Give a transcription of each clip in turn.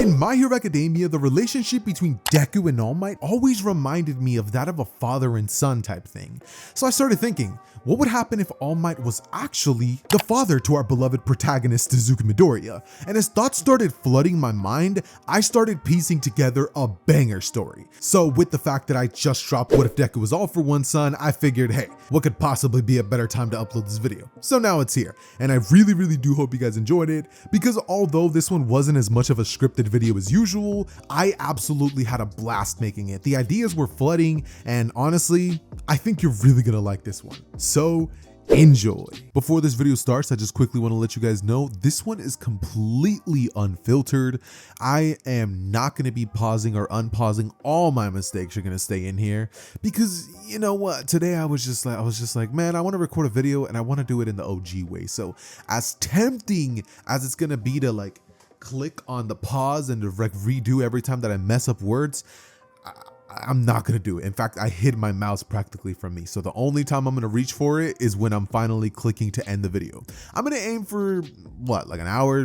In My Hero Academia, the relationship between Deku and All Might always reminded me of that of a father and son type thing. So I started thinking, what would happen if All Might was actually the father to our beloved protagonist Tezuka Midoriya? And as thoughts started flooding my mind, I started piecing together a banger story. So with the fact that I just dropped What If Deku Was All for One Son, I figured, hey, what could possibly be a better time to upload this video? So now it's here, and I really do hope you guys enjoyed it, because although this one wasn't as much of a scripted video as usual, I absolutely had a blast making it. The ideas were flooding, and honestly, I think you're really gonna like this one. So enjoy. Before this video starts, I just quickly want to let you guys know this one is completely unfiltered. I am not going to be pausing or unpausing. All my mistakes are going to stay in here because you know what? Today I was just like, man, I want to record a video and I want to do it in the OG way. So as tempting as it's going to be to like click on the pause and to redo every time that I mess up words, I'm not going to do it. In fact, I hid my mouse practically from me. So the only time I'm going to reach for it is when I'm finally clicking to end the video. I'm going to aim for what, like an hour,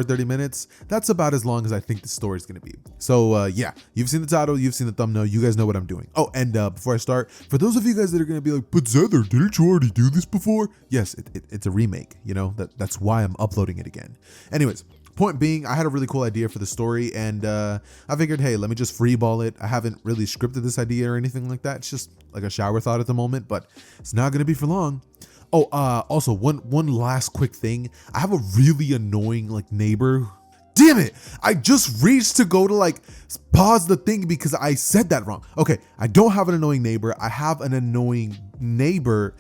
30 minutes. That's about as long as I think the story is going to be. So yeah, you've seen the title, you've seen the thumbnail, you guys know what I'm doing. Oh, and before I start, for those of you guys that are going to be like, but Xehther, didn't you already do this before? Yes, it's a remake, you know, that's why I'm uploading it again. Anyways, point being, I had a really cool idea for the story, and I figured, hey, let me just freeball it. I haven't really scripted this idea or anything like that. It's just like a shower thought at the moment, but it's not gonna be for long. Oh, also one last quick thing. I have a really annoying like neighbor. Damn it! I just reached to go to like pause the thing because I said that wrong. Okay, I don't have an annoying neighbor. I have an annoying neighbor.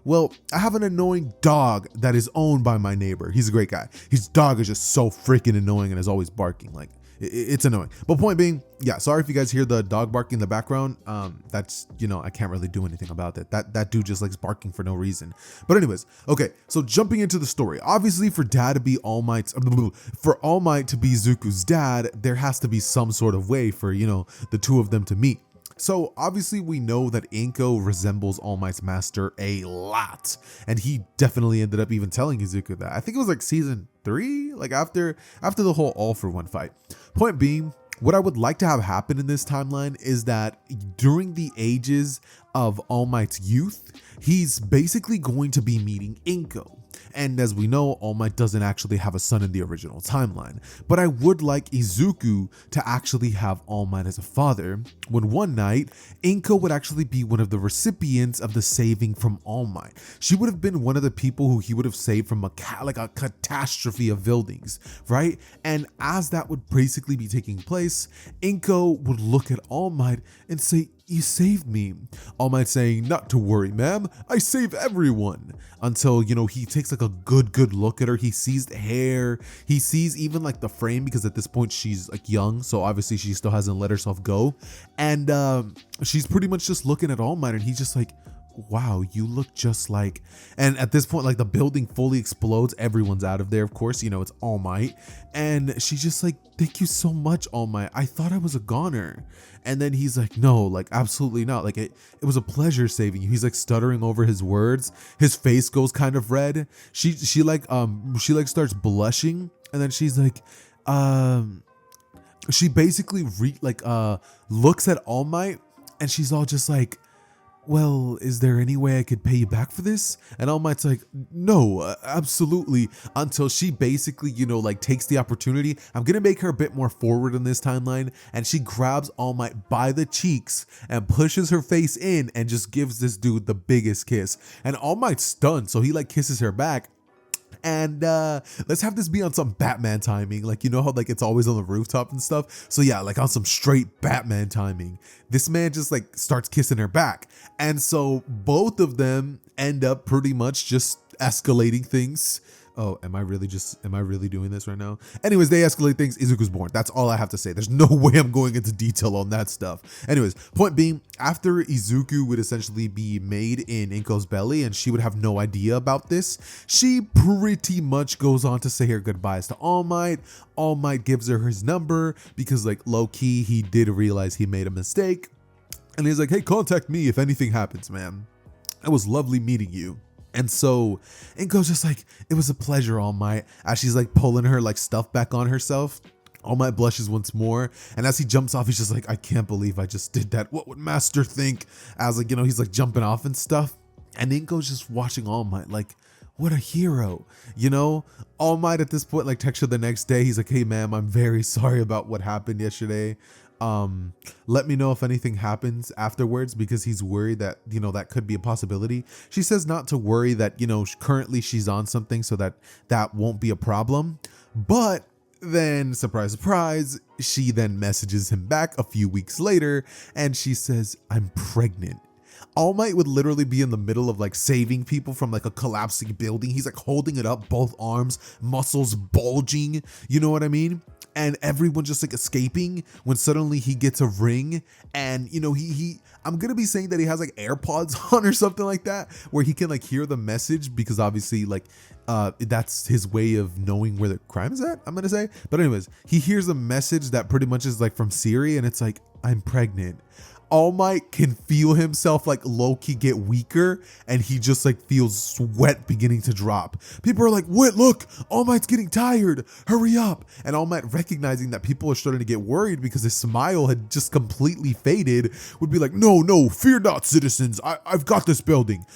Well, I have an annoying dog that is owned by my neighbor. He's a great guy. His dog is just so freaking annoying and is always barking. Like it's annoying. But point being, yeah, sorry if you guys hear the dog barking in the background. That's, you know, I can't really do anything about that. That dude just likes barking for no reason. But anyways, okay, so jumping into the story. Obviously for Dad to be All Might to be Zuko's dad, there has to be some sort of way for, you know, the two of them to meet. So obviously we know that Inko resembles All Might's master a lot, and he definitely ended up even telling Izuku that. I think it was like season 3, like after the whole All for One fight. Point being, what I would like to have happen in this timeline is that during the ages of All Might's youth, he's basically going to be meeting Inko. And as we know, All Might doesn't actually have a son in the original timeline, but I would like Izuku to actually have All Might as a father, when one night, Inko would actually be one of the recipients of the saving from All Might. She would have been one of the people who he would have saved from a catastrophe of buildings, right? And as that would basically be taking place, Inko would look at All Might and say, "You saved me." All Might saying, "Not to worry, ma'am, I save everyone." Until, you know, he takes like a good look at her. He sees the hair, he sees even like the frame, because at this point she's like young, so obviously she still hasn't let herself go. And she's pretty much just looking at All Might, and he's just like, wow, you look just like. And at this point, like the building fully explodes, everyone's out of there, of course, you know, it's All Might, and she's just like, "Thank you so much, All Might, I thought I was a goner." And then he's like, "No, like absolutely not, like it was a pleasure saving you." He's like stuttering over his words, his face goes kind of red, she starts blushing, and then she's like, she basically looks at All Might, and she's all just like, "Well, is there any way I could pay you back for this?" And All Might's like, "No, absolutely," until she basically, you know, like takes the opportunity. I'm gonna make her a bit more forward in this timeline, and she grabs All Might by the cheeks and pushes her face in and just gives this dude the biggest kiss. And All Might's stunned, so he like kisses her back. And let's have this be on some Batman timing, like, you know how like it's always on the rooftop and stuff. So yeah, like on some straight Batman timing, this man just like starts kissing her back, and so both of them end up pretty much just escalating things. Oh, am I really doing this right now? Anyways, they escalate things. Izuku's born. That's all I have to say. There's no way I'm going into detail on that stuff. Anyways, point being, after Izuku would essentially be made in Inko's belly and she would have no idea about this, she pretty much goes on to say her goodbyes to All Might. All Might gives her his number because, like, low-key, he did realize he made a mistake. And he's like, "Hey, contact me if anything happens, man. It was lovely meeting you." And so Inko's just like, "It was a pleasure, All Might," as she's like pulling her like stuff back on herself. All Might blushes once more, and as he jumps off, he's just like, I can't believe I just did that. What would Master think? As like, he's like jumping off and stuff. And Inko's just watching All Might like, what a hero, All Might at this point like texts her the next day. He's like, hey ma'am, I'm very sorry about what happened yesterday. Let me know if anything happens afterwards, because he's worried that, that could be a possibility. She says not to worry, that, currently she's on something, so that won't be a problem. But then, surprise, surprise, she then messages him back a few weeks later, and she says, I'm pregnant. All Might would literally be in the middle of like saving people from like a collapsing building. He's like holding it up, both arms, muscles bulging, you know what I mean? And everyone just like escaping, when suddenly he gets a ring, and I'm gonna be saying that he has like AirPods on or something like that, where he can like hear the message, because obviously like that's his way of knowing where the crime is at, I'm gonna say. But anyways, he hears a message that pretty much is like from Siri, and it's like, I'm pregnant. All Might can feel himself like low-key get weaker, and he just like feels sweat beginning to drop. People are like, wait, look, All Might's getting tired, hurry up. And All Might, recognizing that people are starting to get worried because his smile had just completely faded, would be like, no, fear not, citizens, I've got this building,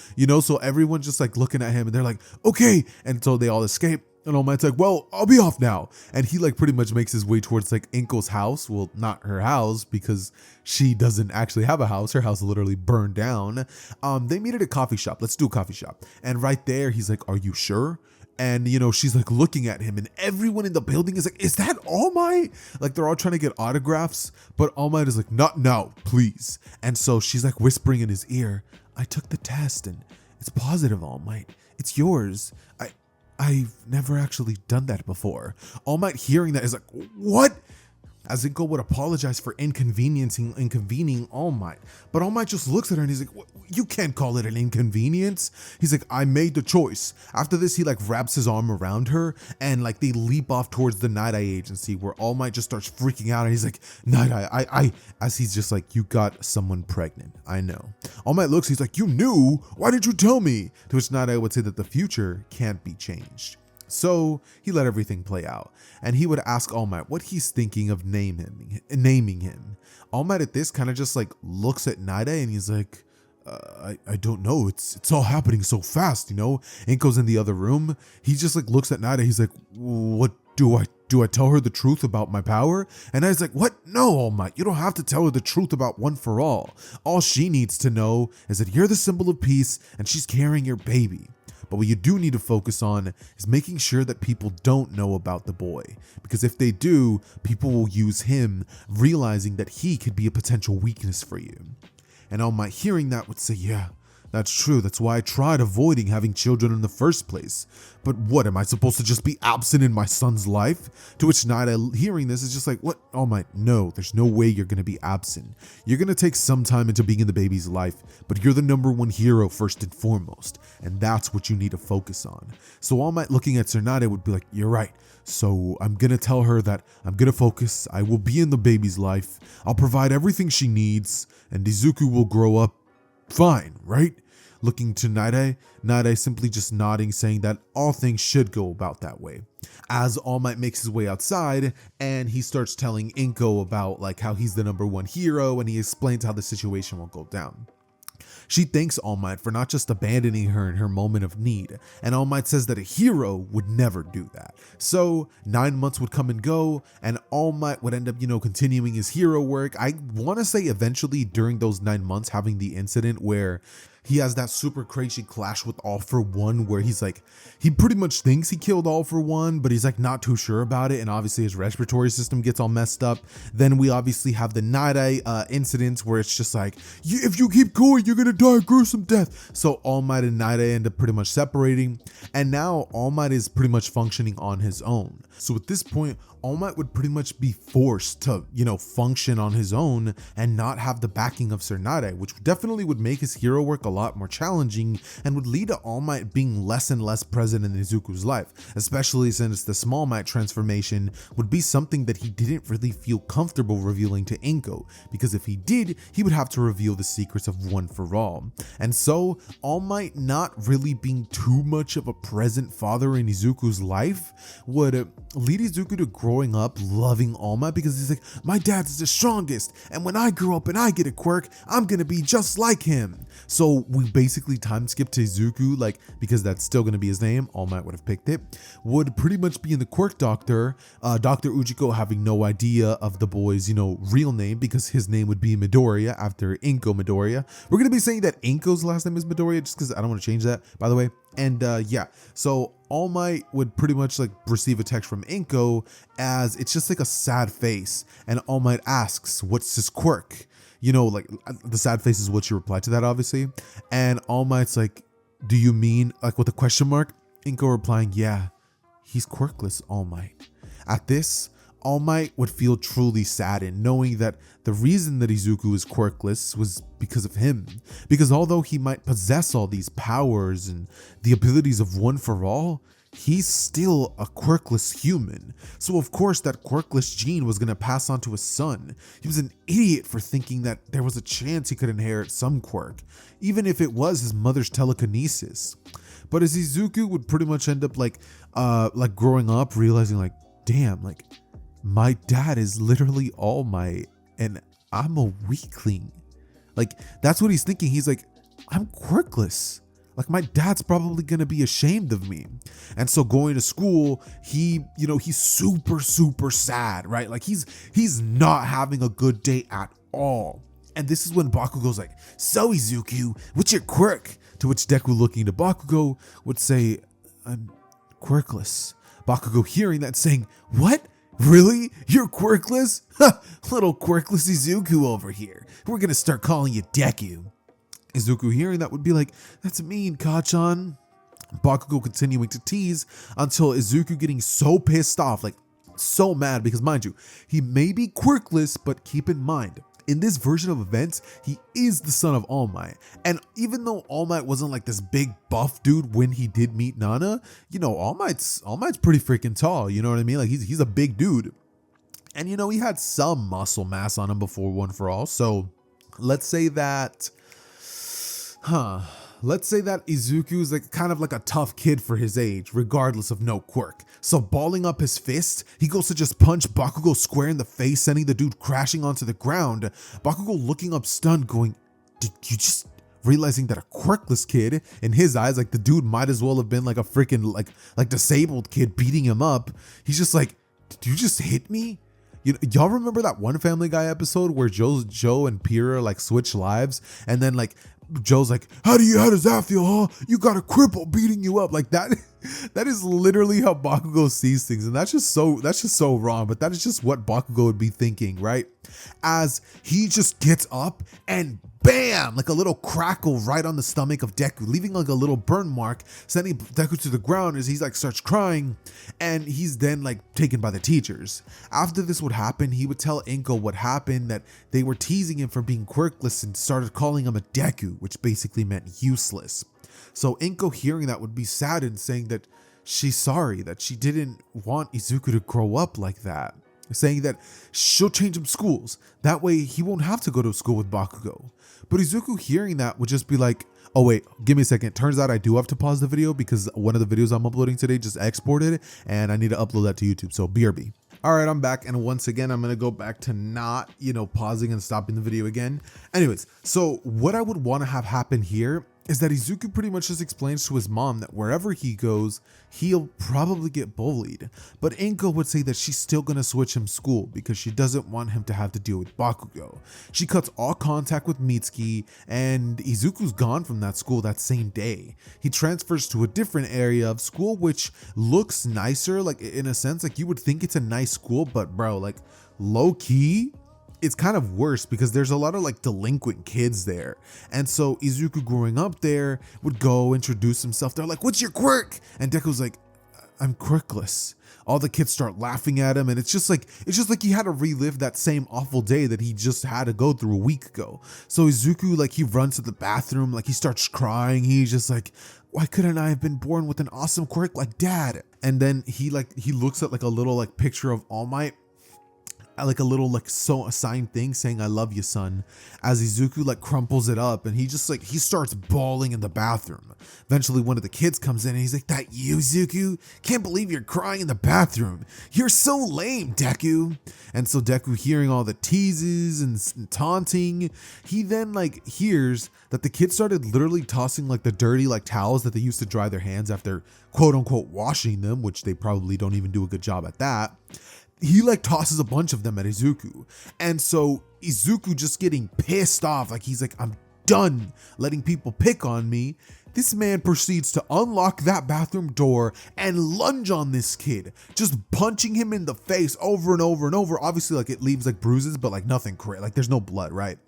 so everyone's just like looking at him, and they're like, okay, and so they all escape. And All Might's like, well, I'll be off now. And he like pretty much makes his way towards like Inko's house. Well, not her house, because she doesn't actually have a house. Her house literally burned down. They meet at a coffee shop. Let's do a coffee shop. And right there, he's like, are you sure? And, she's like looking at him, and everyone in the building is like, is that All Might? Like they're all trying to get autographs, but All Might is like, not now, please. And so she's like whispering in his ear, I took the test and it's positive, All Might. It's yours. I've never actually done that before. All Might hearing that is like, what? As Inko would apologize for inconveniencing All Might. But All Might just looks at her and he's like, you can't call it an inconvenience. He's like, I made the choice. After this, he like wraps his arm around her, and like they leap off towards the Night Eye agency, where All Might just starts freaking out, and he's like, Night Eye, as he's just like, you got someone pregnant. I know. All Might looks, he's like, you knew? Why didn't you tell me? To which Night Eye would say that the future can't be changed. So he let everything play out, and he would ask All Might what he's thinking of naming him. All Might at this kind of just like looks at Night Eye, and he's like, I don't know. It's all happening so fast, Inko's in the other room. He just like looks at Night Eye. He's like, what do I tell her the truth about my power? And I was like, what? No, All Might, you don't have to tell her the truth about One for All. All she needs to know is that you're the symbol of peace, and she's carrying your baby. But what you do need to focus on is making sure that people don't know about the boy. Because if they do, people will use him, realizing that he could be a potential weakness for you. And All Might hearing that would say, yeah, that's true. That's why I tried avoiding having children in the first place. But what, am I supposed to just be absent in my son's life? To which Night Eye, hearing this, is just like, what? All Might, no, there's no way you're going to be absent. You're going to take some time into being in the baby's life, but you're the #1 hero first and foremost. And that's what you need to focus on. So All Might, looking at Sir Night Eye, would be like, you're right. So I'm going to tell her that I'm going to focus. I will be in the baby's life. I'll provide everything she needs, and Izuku will grow up fine, right? Looking to Night Eye simply just nodding, saying that all things should go about that way. As All Might makes his way outside, and he starts telling Inko about like how he's the #1 hero, and he explains how the situation will go down. She thanks All Might for not just abandoning her in her moment of need, and All Might says that a hero would never do that. So 9 months would come and go, and All Might would end up, continuing his hero work. I want to say eventually during those 9 months having the incident where he has that super crazy clash with All For One, where he's like, he pretty much thinks he killed All For One, but he's like not too sure about it, and obviously his respiratory system gets all messed up. Then we obviously have the Night Eye incidents where it's just like, if you keep going, you're gonna die a gruesome death. So All Might and Night Eye end up pretty much separating, and now All Might is pretty much functioning on his own. So at this point, All Might would pretty much be forced to, function on his own and not have the backing of Sir Night Eye, which definitely would make his hero work a lot more challenging and would lead to All Might being less and less present in Izuku's life, especially since the Small Might transformation would be something that he didn't really feel comfortable revealing to Inko, because if he did, he would have to reveal the secrets of One for All. And so, All Might not really being too much of a present father in Izuku's life would lead Izuku to growing up loving All Might, because he's like, my dad's the strongest, and when I grow up and I get a quirk, I'm gonna be just like him. So we basically time skip to Izuku, like, because that's still gonna be his name, All Might would have picked it, would pretty much be in the quirk doctor, Dr. Ujiko having no idea of the boy's, real name, because his name would be Midoriya after Inko Midoriya. We're gonna be saying that Inko's last name is Midoriya just because I don't want to change that, by the way. And yeah, so All Might would pretty much like receive a text from Inko as it's just like a sad face, and All Might asks, what's his quirk? Like the sad face is what you reply to that, obviously. And All Might's like, do you mean, like, with a question mark? Inko replying, yeah, he's quirkless, All Might. At this, All Might would feel truly saddened, knowing that the reason that Izuku is quirkless was because of him. Because although he might possess all these powers and the abilities of One for All, he's still a quirkless human. So of course that quirkless gene was going to pass on to his son. He was an idiot for thinking that there was a chance he could inherit some quirk, even if it was his mother's telekinesis. But as Izuku would pretty much end up like growing up, realizing like, damn, like, my dad is literally All Might and I'm a weakling. Like, that's what he's thinking. He's like, I'm quirkless. Like, my dad's probably gonna be ashamed of me. And so going to school, he's super, super sad, right? Like he's not having a good day at all. And this is when Bakugo's like, so Izuku, what's your quirk? To which Deku, looking to Bakugo, would say, I'm quirkless. Bakugo hearing that saying, what? Really? You're quirkless? Ha! Little quirkless Izuku over here. We're gonna start calling you Deku. Izuku hearing that would be like, that's mean, Kachan. Bakugo continuing to tease until Izuku getting so pissed off, like so mad, because mind you, he may be quirkless, but keep in mind, in this version of events, he is the son of All Might. And even though All Might wasn't like this big buff dude when he did meet Nana, All Might's pretty freaking tall, you know what I mean? Like he's a big dude. And he had some muscle mass on him before One for All. So let's say that Izuku is like kind of like a tough kid for his age, regardless of no quirk. So balling up his fist, he goes to just punch Bakugo square in the face, sending the dude crashing onto the ground. Bakugo looking up stunned, going, did you just, realizing that a quirkless kid, in his eyes, like the dude might as well have been like a freaking like disabled kid beating him up. He's just like, did you just hit me? Y'all remember that one Family Guy episode where Joe and Pyrrha like switch lives, and then like Joe's like, how does that feel, huh? You got a cripple beating you up like that. That is literally how Bakugo sees things, and that's just so wrong, but that is just what Bakugo would be thinking, right? As he just gets up and bam, like a little crackle right on the stomach of Deku, leaving like a little burn mark, sending Deku to the ground as he's like starts crying, and he's then like taken by the teachers. After this would happen, he would tell Inko what happened, that they were teasing him for being quirkless and started calling him a Deku, which basically meant useless. So Inko hearing that would be saddened, saying that she's sorry that she didn't want Izuku to grow up like that, saying that she'll change him schools, that way he won't have to go to school with Bakugo. But Izuku hearing that would just be like, oh wait, give me a second. Turns out I do have to pause the video because one of the videos I'm uploading today just exported and I need to upload that to YouTube, so BRB. All right, I'm back, and once again, I'm gonna go back to not, pausing and stopping the video again. Anyways, so what I would want to have happen here is that Izuku pretty much just explains to his mom that wherever he goes, he'll probably get bullied. But Inko would say that she's still gonna switch him school because she doesn't want him to have to deal with Bakugo. She cuts all contact with Mitsuki, and Izuku's gone from that school that same day. He transfers to a different area of school, which looks nicer, like in a sense, like you would think it's a nice school, but bro, like low key, it's kind of worse because there's a lot of like delinquent kids there. And so Izuku growing up there would go introduce himself. They're like, what's your quirk? And Deku's like, I'm quirkless. All the kids start laughing at him, and it's just like he had to relive that same awful day that he just had to go through a week ago. So Izuku, like, he runs to the bathroom, like he starts crying. He's just like, why couldn't I have been born with an awesome quirk like dad? And then he looks at like a little like picture of All Might, like a little like so assigned thing saying I love you, son, as Izuku like crumples it up, and he just like he starts bawling in the bathroom. Eventually one of the kids comes in and he's like, that you, Izuku? Can't believe you're crying in the bathroom. You're so lame, Deku. And so Deku, hearing all the teases and taunting, he then like hears that the kids started literally tossing like the dirty like towels that they used to dry their hands after quote unquote washing them, which they probably don't even do a good job at that. He like tosses a bunch of them at Izuku. And so Izuku, just getting pissed off, like he's like, I'm done letting people pick on me. This man proceeds to unlock that bathroom door and lunge on this kid, just punching him in the face over and over and over. Obviously, like, it leaves like bruises, but like nothing crazy, like there's no blood, right?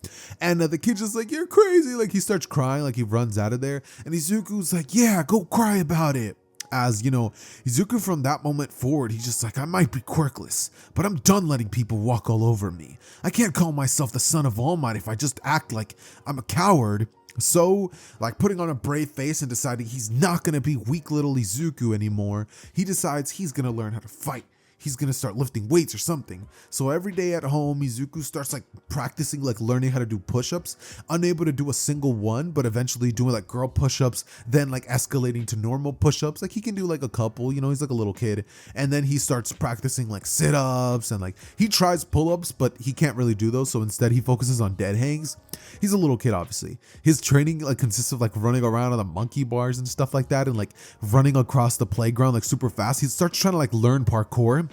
And the kid's just like, you're crazy. Like he starts crying, like he runs out of there. And Izuku's like, yeah, go cry about it. As, you know, Izuku from that moment forward, he's just like, I might be quirkless, but I'm done letting people walk all over me. I can't call myself the son of All Might if I just act like I'm a coward. So, like, putting on a brave face and deciding he's not going to be weak little Izuku anymore, he decides he's going to learn how to fight. He's gonna start lifting weights or something. So every day at home, Izuku starts like practicing, like learning how to do push-ups, unable to do a single one, but eventually doing like girl push-ups, then like escalating to normal push-ups. Like he can do like a couple, you know, he's like a little kid. And then he starts practicing like sit-ups, and like he tries pull-ups, but he can't really do those. So instead he focuses on dead hangs. He's a little kid, obviously. His training like consists of like running around on the monkey bars and stuff like that, and like running across the playground like super fast. He starts trying to like learn parkour.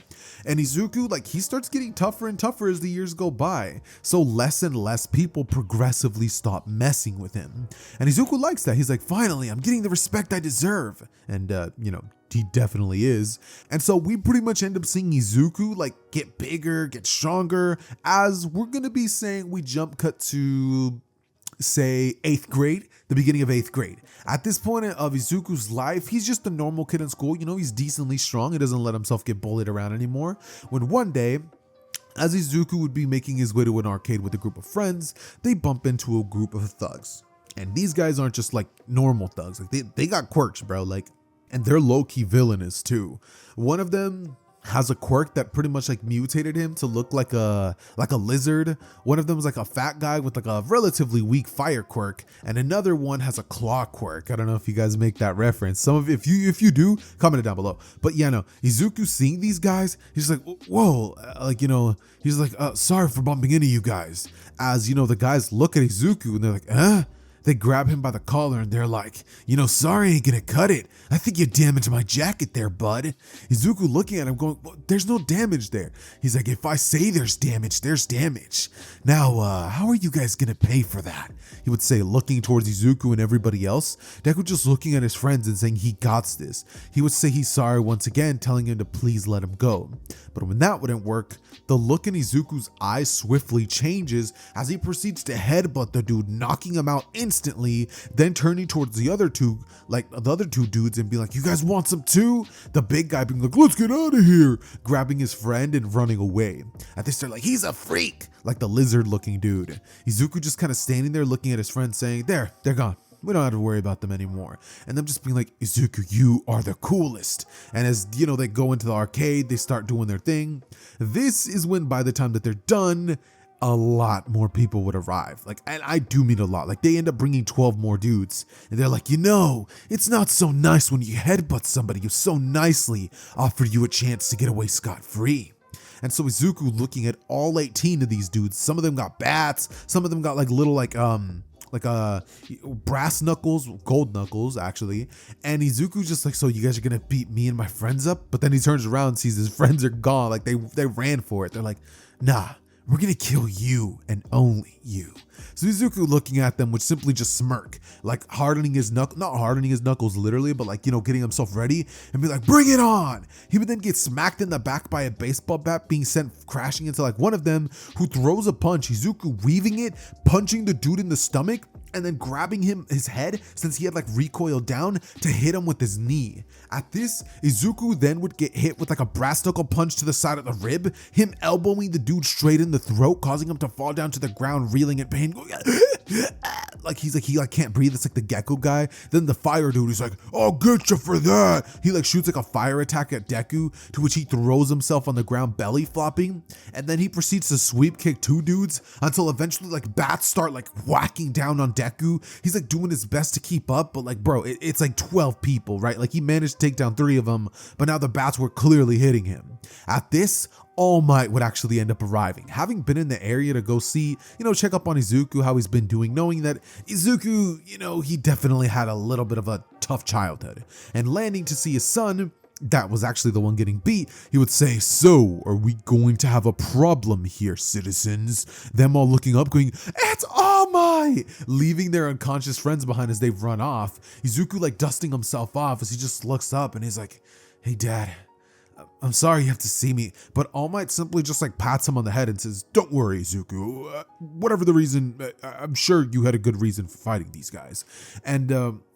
And Izuku, like, he starts getting tougher and tougher as the years go by. So less and less people progressively stop messing with him. And Izuku likes that. He's like, finally, I'm getting the respect I deserve. And, you know, he definitely is. And so we pretty much end up seeing Izuku like get bigger, get stronger, as we're going to be saying we jump cut to, say, 8th grade, the beginning of 8th grade. At this point of Izuku's life, he's just a normal kid in school. You know, he's decently strong. He doesn't let himself get bullied around anymore. When one day, as Izuku would be making his way to an arcade with a group of friends, they bump into a group of thugs. And these guys aren't just like normal thugs. Like they got quirks, bro. Like, and they're low-key villainous too. One of them has a quirk that pretty much like mutated him to look like a lizard. One of them is like a fat guy with like a relatively weak fire quirk, and another one has a claw quirk. I don't know if you guys make that reference. Some of if you do, comment it down below. But yeah, no, Izuku seeing these guys, he's like, whoa, like, you know, he's like, sorry for bumping into you guys. As, you know, the guys look at Izuku and they're like, huh? They grab him by the collar and they're like, you know, sorry, ain't gonna cut it. I think you damaged my jacket there, bud. Izuku looking at him going, well, there's no damage there. He's like, if I say there's damage, there's damage. Now, how are you guys gonna pay for that? He would say, looking towards Izuku and everybody else. Deku just looking at his friends and saying he got this. He would say he's sorry once again, telling him to please let him go. But when that wouldn't work, the look in Izuku's eyes swiftly changes as he proceeds to headbutt the dude, knocking him out instantly, then turning towards the other two dudes and be like, you guys want some too? The big guy being like, let's get out of here, grabbing his friend and running away. And they start like, he's a freak, like the lizard looking dude. Izuku just kind of standing there looking at his friend saying, they're gone. We don't have to worry about them anymore. And them just being like, Izuku, you are the coolest. And as, you know, they go into the arcade, they start doing their thing. This is when, by the time that they're done, a lot more people would arrive. Like, and I do mean a lot. Like, they end up bringing 12 more dudes. And they're like, you know, it's not so nice when you headbutt somebody who so nicely offered you a chance to get away scot-free. And so Izuku looking at all 18 of these dudes, some of them got bats, some of them got like little brass knuckles, gold knuckles actually. And Izuku's just like, so you guys are gonna beat me and my friends up? But then he turns around and sees his friends are gone. Like they ran for it. They're like, nah, we're gonna kill you and only you. So Izuku looking at them would simply just smirk, like hardening his not hardening his knuckles literally, but like, you know, getting himself ready and be like, bring it on. He would then get smacked in the back by a baseball bat, being sent crashing into like one of them, who throws a punch, Izuku weaving it, punching the dude in the stomach, and then grabbing his head, since he had like recoiled down, to hit him with his knee. At this, Izuku then would get hit with like a brass knuckle punch to the side of the rib, him elbowing the dude straight in the throat, causing him to fall down to the ground, reeling in pain, going like he can't breathe. It's like the Gecko guy. Then the fire dude, he's like, I'll get you for that. He like shoots like a fire attack at Deku, to which he throws himself on the ground belly flopping, and then he proceeds to sweep kick 2 dudes until eventually like bats start like whacking down on Deku. He's like doing his best to keep up, but like bro, it's like 12 people, right? Like he managed to take down 3 of them, but now the bats were clearly hitting him. At this, All Might would actually end up arriving, having been in the area to go see, check up on Izuku, how he's been doing, knowing that Izuku, he definitely had a little bit of a tough childhood, and landing to see his son, that was actually the one getting beat, he would say, so, are we going to have a problem here, citizens? Them all looking up, going, it's All Might! Leaving their unconscious friends behind as they've run off. Izuku like dusting himself off as he just looks up and he's like, hey dad, I'm sorry you have to see me, but All Might simply just like pats him on the head and says, don't worry, Izuku, whatever the reason, I'm sure you had a good reason for fighting these guys. And,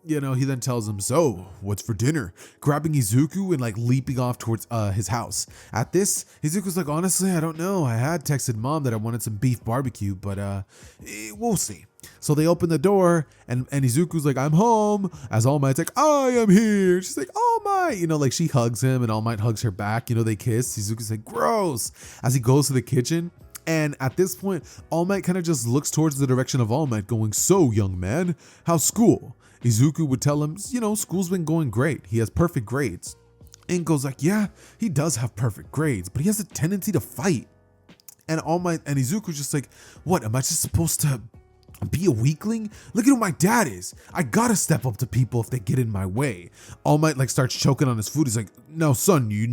he then tells him, so, what's for dinner? Grabbing Izuku and like leaping off towards his house. At this, Izuku's like, honestly, I don't know. I had texted mom that I wanted some beef barbecue, but we'll see. So they open the door and Izuku's like, I'm home. As All Might's like, I am here. She's like, All Might, like she hugs him and All Might hugs her back. They kiss. Izuku's like, gross. As he goes to the kitchen. And at this point, All Might kind of just looks towards the direction of All Might going, so young man, how's school? Izuku would tell him, school's been going great. He has perfect grades. Inko's like, yeah, he does have perfect grades, but he has a tendency to fight. And All Might and Izuku's just like, what, am I just supposed to be a weakling? Look at who my dad is. I gotta step up to people if they get in my way. All Might like starts choking on his food. He's like, now son, you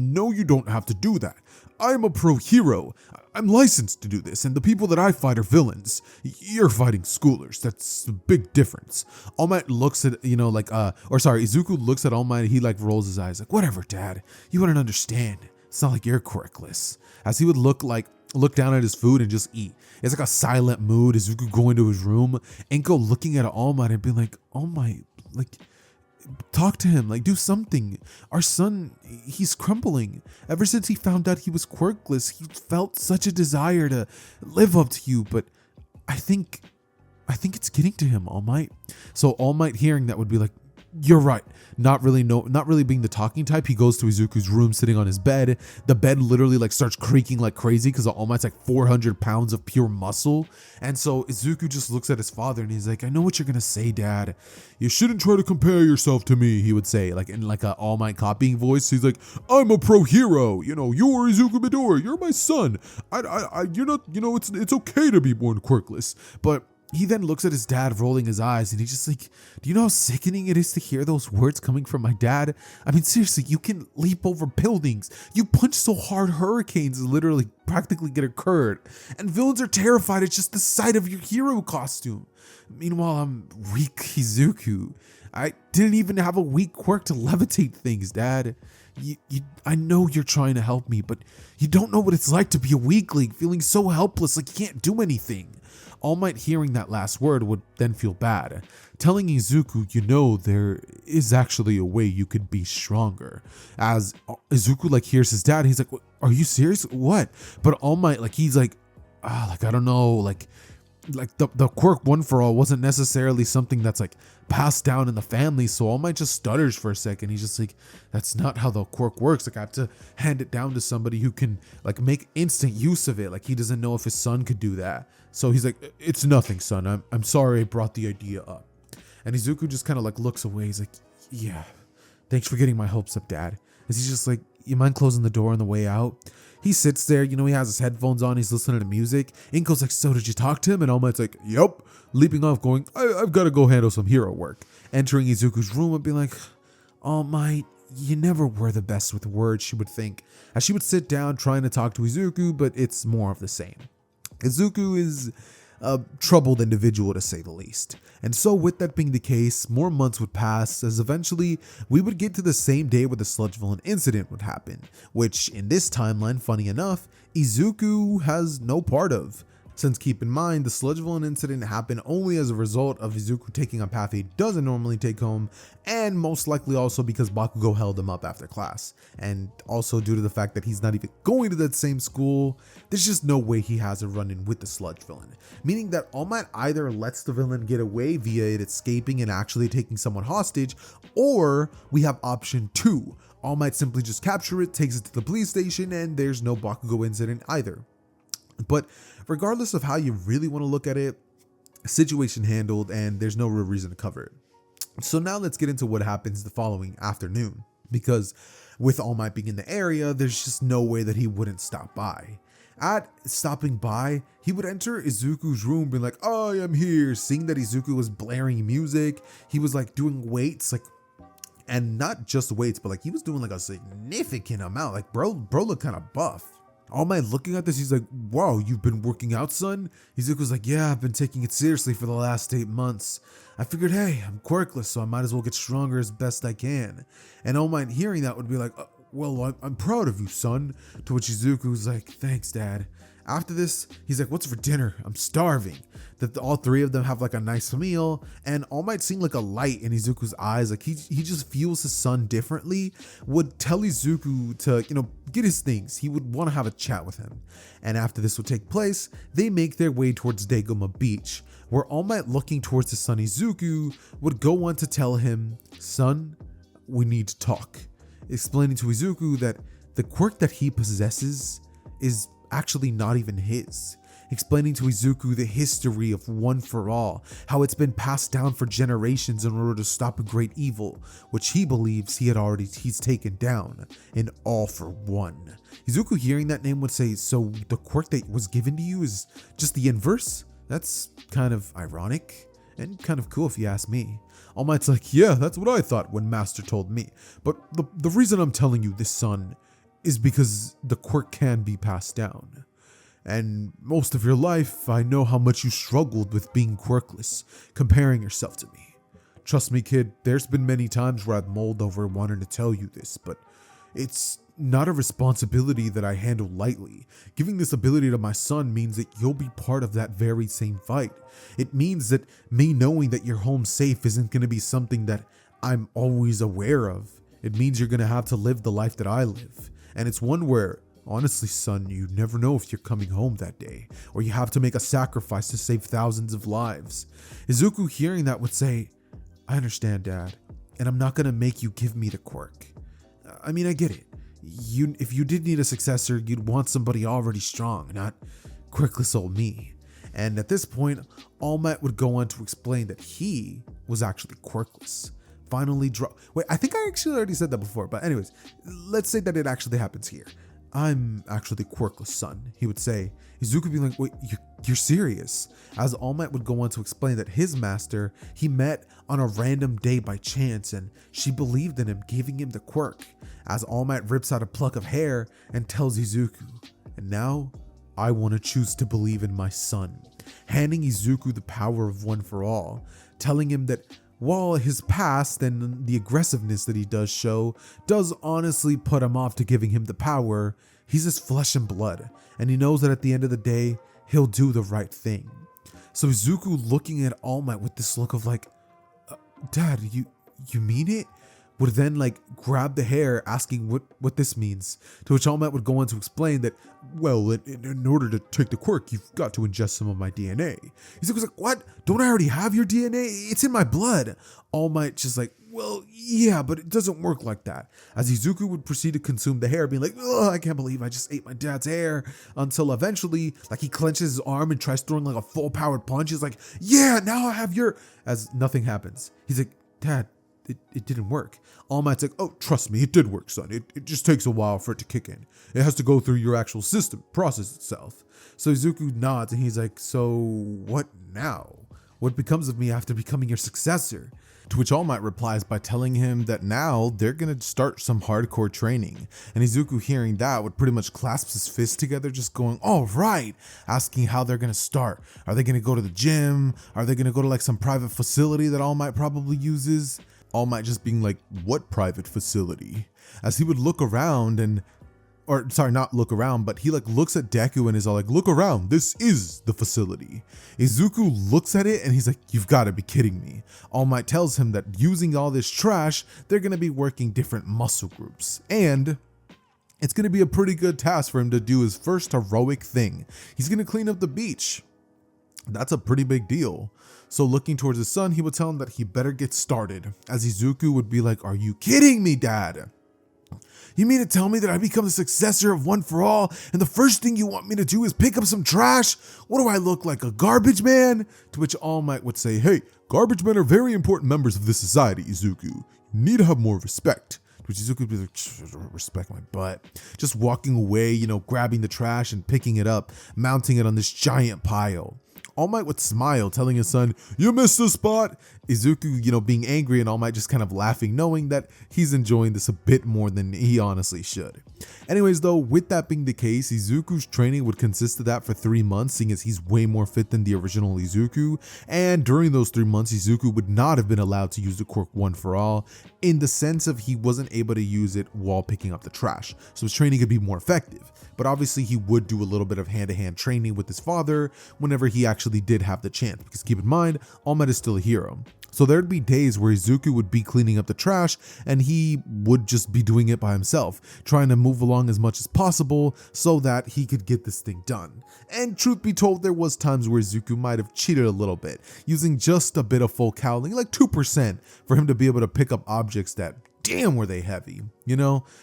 don't have to do that. I'm a pro hero. I'm licensed to do this, and the people that I fight are villains. You're fighting schoolers. That's a big difference. All Might looks at, Izuku looks at All Might. He like rolls his eyes like, whatever, dad. You wouldn't understand. It's not like you're quirkless. As he would look down at his food and just eat. It's like a silent mood. Izuku going to his room. Inko looking at All Might and being like, All Might, like, talk to him, like do something. Our son, he's crumbling. Ever since he found out he was quirkless, he felt such a desire to live up to you, but I think it's getting to him, All Might. So All Might hearing that would be like, you're right. Not really being the talking type. He goes to Izuku's room, sitting on his bed. The bed literally like starts creaking like crazy because All Might's like 400 pounds of pure muscle. And so Izuku just looks at his father and he's like, I know what you're gonna say, dad. You shouldn't try to compare yourself to me, he would say, like in like a All Might copying voice. He's like, I'm a pro hero. You're Izuku Midori. You're my son. You're not. It's okay to be born quirkless, but. He then looks at his dad rolling his eyes and he's just like, do you know how sickening it is to hear those words coming from my dad? I mean, seriously, you can leap over buildings. You punch so hard hurricanes literally practically get occurred. And villains are terrified at just the sight of your hero costume. Meanwhile, I'm weak Izuku. I didn't even have a weak quirk to levitate things, dad. I know you're trying to help me, but you don't know what it's like to be a weakling, feeling so helpless like you can't do anything. All Might hearing that last word would then feel bad, telling Izuku, there is actually a way you could be stronger. As Izuku hears his dad, he's like, are you serious? What? But All Might, he's like, I don't know, the quirk one for all wasn't necessarily something that's passed down in the family, so All Might just stutters for a second. He's just like, that's not how the quirk works. I have to hand it down to somebody who can make instant use of it. He doesn't know if his son could do that. So he's like, it's nothing, son. I'm sorry I brought the idea up. And Izuku just kind of looks away. He's like, yeah, thanks for getting my hopes up, dad. As he's just like, you mind closing the door on the way out? He sits there, he has his headphones on, he's listening to music. Inko's like, so did you talk to him? And All Might's like, yep. Leaping off, going, I've got to go handle some hero work. Entering Izuku's room and being like, All Might, you never were the best with words, she would think. As she would sit down trying to talk to Izuku, but it's more of the same. Izuku is a troubled individual, to say the least. And so with that being the case, more months would pass as eventually we would get to the same day where the sludge villain incident would happen, which in this timeline, funny enough, Izuku has no part of. Since keep in mind, the sludge villain incident happened only as a result of Izuku taking a path he doesn't normally take home, and most likely also because Bakugo held him up after class, and also due to the fact that he's not even going to that same school, there's just no way he has a run-in with the sludge villain, meaning that All Might either lets the villain get away via it escaping and actually taking someone hostage, or we have option 2, All Might simply just capture it, takes it to the police station, and there's no Bakugo incident either. But regardless of how you really want to look at it, situation handled, and there's no real reason to cover it. So now let's get into what happens the following afternoon, because with All Might being in the area, there's just no way that he wouldn't stop by. At stopping by, he would enter Izuku's room being like, "I am here," seeing that Izuku was blaring music. He was like doing weights, like, and not just weights, but like he was doing like a significant amount. Like bro looked kind of buff. All Might looking at this, he's like, "Wow, you've been working out, son?" Izuku's like, "Yeah, I've been taking it seriously for the last 8 months. I figured, hey, I'm quirkless, so I might as well get stronger as best I can." And All Might hearing that would be like, "Well, I'm proud of you, son." To which Izuku's like, "Thanks, Dad." After this, he's like, "What's for dinner? I'm starving." That all three of them have like a nice meal, and All Might seeing like a light in Izuku's eyes, like he just feels his son differently, would tell Izuku to, get his things. He would want to have a chat with him. And after this would take place, they make their way towards Degoma Beach, where All Might, looking towards his son Izuku, would go on to tell him, "Son, we need to talk," explaining to Izuku that the quirk that he possesses is actually not even his, explaining to Izuku the history of One for All, how it's been passed down for generations in order to stop a great evil, which he believes he's taken down in All for One. Izuku hearing that name would say, "So the quirk that was given to you is just the inverse? That's kind of ironic and kind of cool if you ask me." All Might's like, "Yeah, that's what I thought when Master told me. But the reason I'm telling you this, son, is because the quirk can be passed down. And most of your life, I know how much you struggled with being quirkless, comparing yourself to me. Trust me, kid, there's been many times where I've mulled over wanting to tell you this, but it's not a responsibility that I handle lightly. Giving this ability to my son means that you'll be part of that very same fight. It means that me knowing that you're home safe isn't going to be something that I'm always aware of. It means you're going to have to live the life that I live. And it's one where, honestly, son, you never know if you're coming home that day, or you have to make a sacrifice to save thousands of lives." Izuku hearing that would say, "I understand, Dad, and I'm not going to make you give me the quirk. I mean, I get it. If you did need a successor, you'd want somebody already strong, not quirkless old me." And at this point, All Might would go on to explain that he was actually quirkless. Wait, I think I actually already said that before, but anyways, let's say that it actually happens here. "I'm actually quirkless, son," he would say. Izuku would be like, "Wait, you're serious?" As All Might would go on to explain that his master, he met on a random day by chance, and she believed in him, giving him the quirk. As All Might rips out a pluck of hair and tells Izuku, "And now, I want to choose to believe in my son," handing Izuku the power of One for All, telling him that while his past and the aggressiveness that he does show does honestly put him off to giving him the power, he's his flesh and blood, and he knows that at the end of the day, he'll do the right thing. So Izuku looking at All Might with this look of like, "Dad, you mean it?" would then like grab the hair asking what this means, to which All Might would go on to explain that, "Well, in order to take the quirk, you've got to ingest some of my DNA. Izuku's like, "What? Don't I already have your DNA? It's in my blood." All Might just like, "Well, yeah, but it doesn't work like that." As Izuku would proceed to consume the hair, being like, "Ugh, I can't believe I just ate my dad's hair," until eventually, like, he clenches his arm and tries throwing like a full powered punch. He's like, "Yeah, now I have your," as nothing happens. He's like, "Dad, it didn't work." All Might's like, "Oh, trust me, it did work, son. It just takes a while for it to kick in. It has to go through your actual system, process itself." So Izuku nods and he's like, "So what now? What becomes of me after becoming your successor?" To which All Might replies by telling him that now they're going to start some hardcore training. And Izuku hearing that would pretty much clasp his fists together, just going, "All right," asking how they're going to start. Are they going to go to the gym? Are they going to go to like some private facility that All Might probably uses? All Might just being like, "What private facility?" As he would look around and or sorry, not look around, but he like looks at Deku and is all like, look around, this is the facility. Izuku looks at it and he's like, you've got to be kidding me. All Might tells him that using all this trash, they're going to be working different muscle groups, and it's going to be a pretty good task for him to do his first heroic thing. He's going to clean up the beach. That's a pretty big deal. So looking towards his son, he would tell him that he better get started, as Izuku would be like, are you kidding me, Dad? You mean to tell me that I become the successor of One for All, and the first thing you want me to do is pick up some trash? What do I look like, a garbage man? To which All Might would say, hey, garbage men are very important members of this society, Izuku. You need to have more respect. To which Izuku would be like, respect my butt. Just walking away, grabbing the trash and picking it up, mounting it on this giant pile. All Might would smile, telling his son, you missed the spot. Izuku, being angry, and All Might just kind of laughing, knowing that he's enjoying this a bit more than he honestly should. Anyways, though, with that being the case, Izuku's training would consist of that for 3 months, seeing as he's way more fit than the original Izuku. And during those 3 months, Izuku would not have been allowed to use the quirk One for All, in the sense of he wasn't able to use it while picking up the trash. So his training could be more effective. But obviously he would do a little bit of hand-to-hand training with his father whenever he actually did have the chance, because keep in mind, All Might is still a hero. So there'd be days where Izuku would be cleaning up the trash and he would just be doing it by himself, trying to move along as much as possible so that he could get this thing done. And truth be told, there was times where Izuku might have cheated a little bit, using just a bit of full cowling, like 2%, for him to be able to pick up objects that, damn, were they heavy,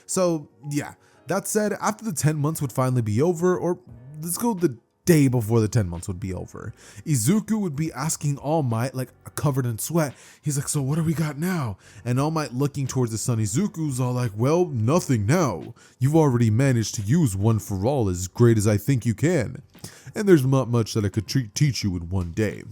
So yeah, that said, after the 10 months would finally be over, or let's go the day before the 10 months would be over, Izuku would be asking All Might, like covered in sweat, he's like, so what do we got now? And All Might, looking towards his son Izuku's all like, well, nothing now. You've already managed to use One for All as great as I think you can. And there's not much that I could teach you in one day.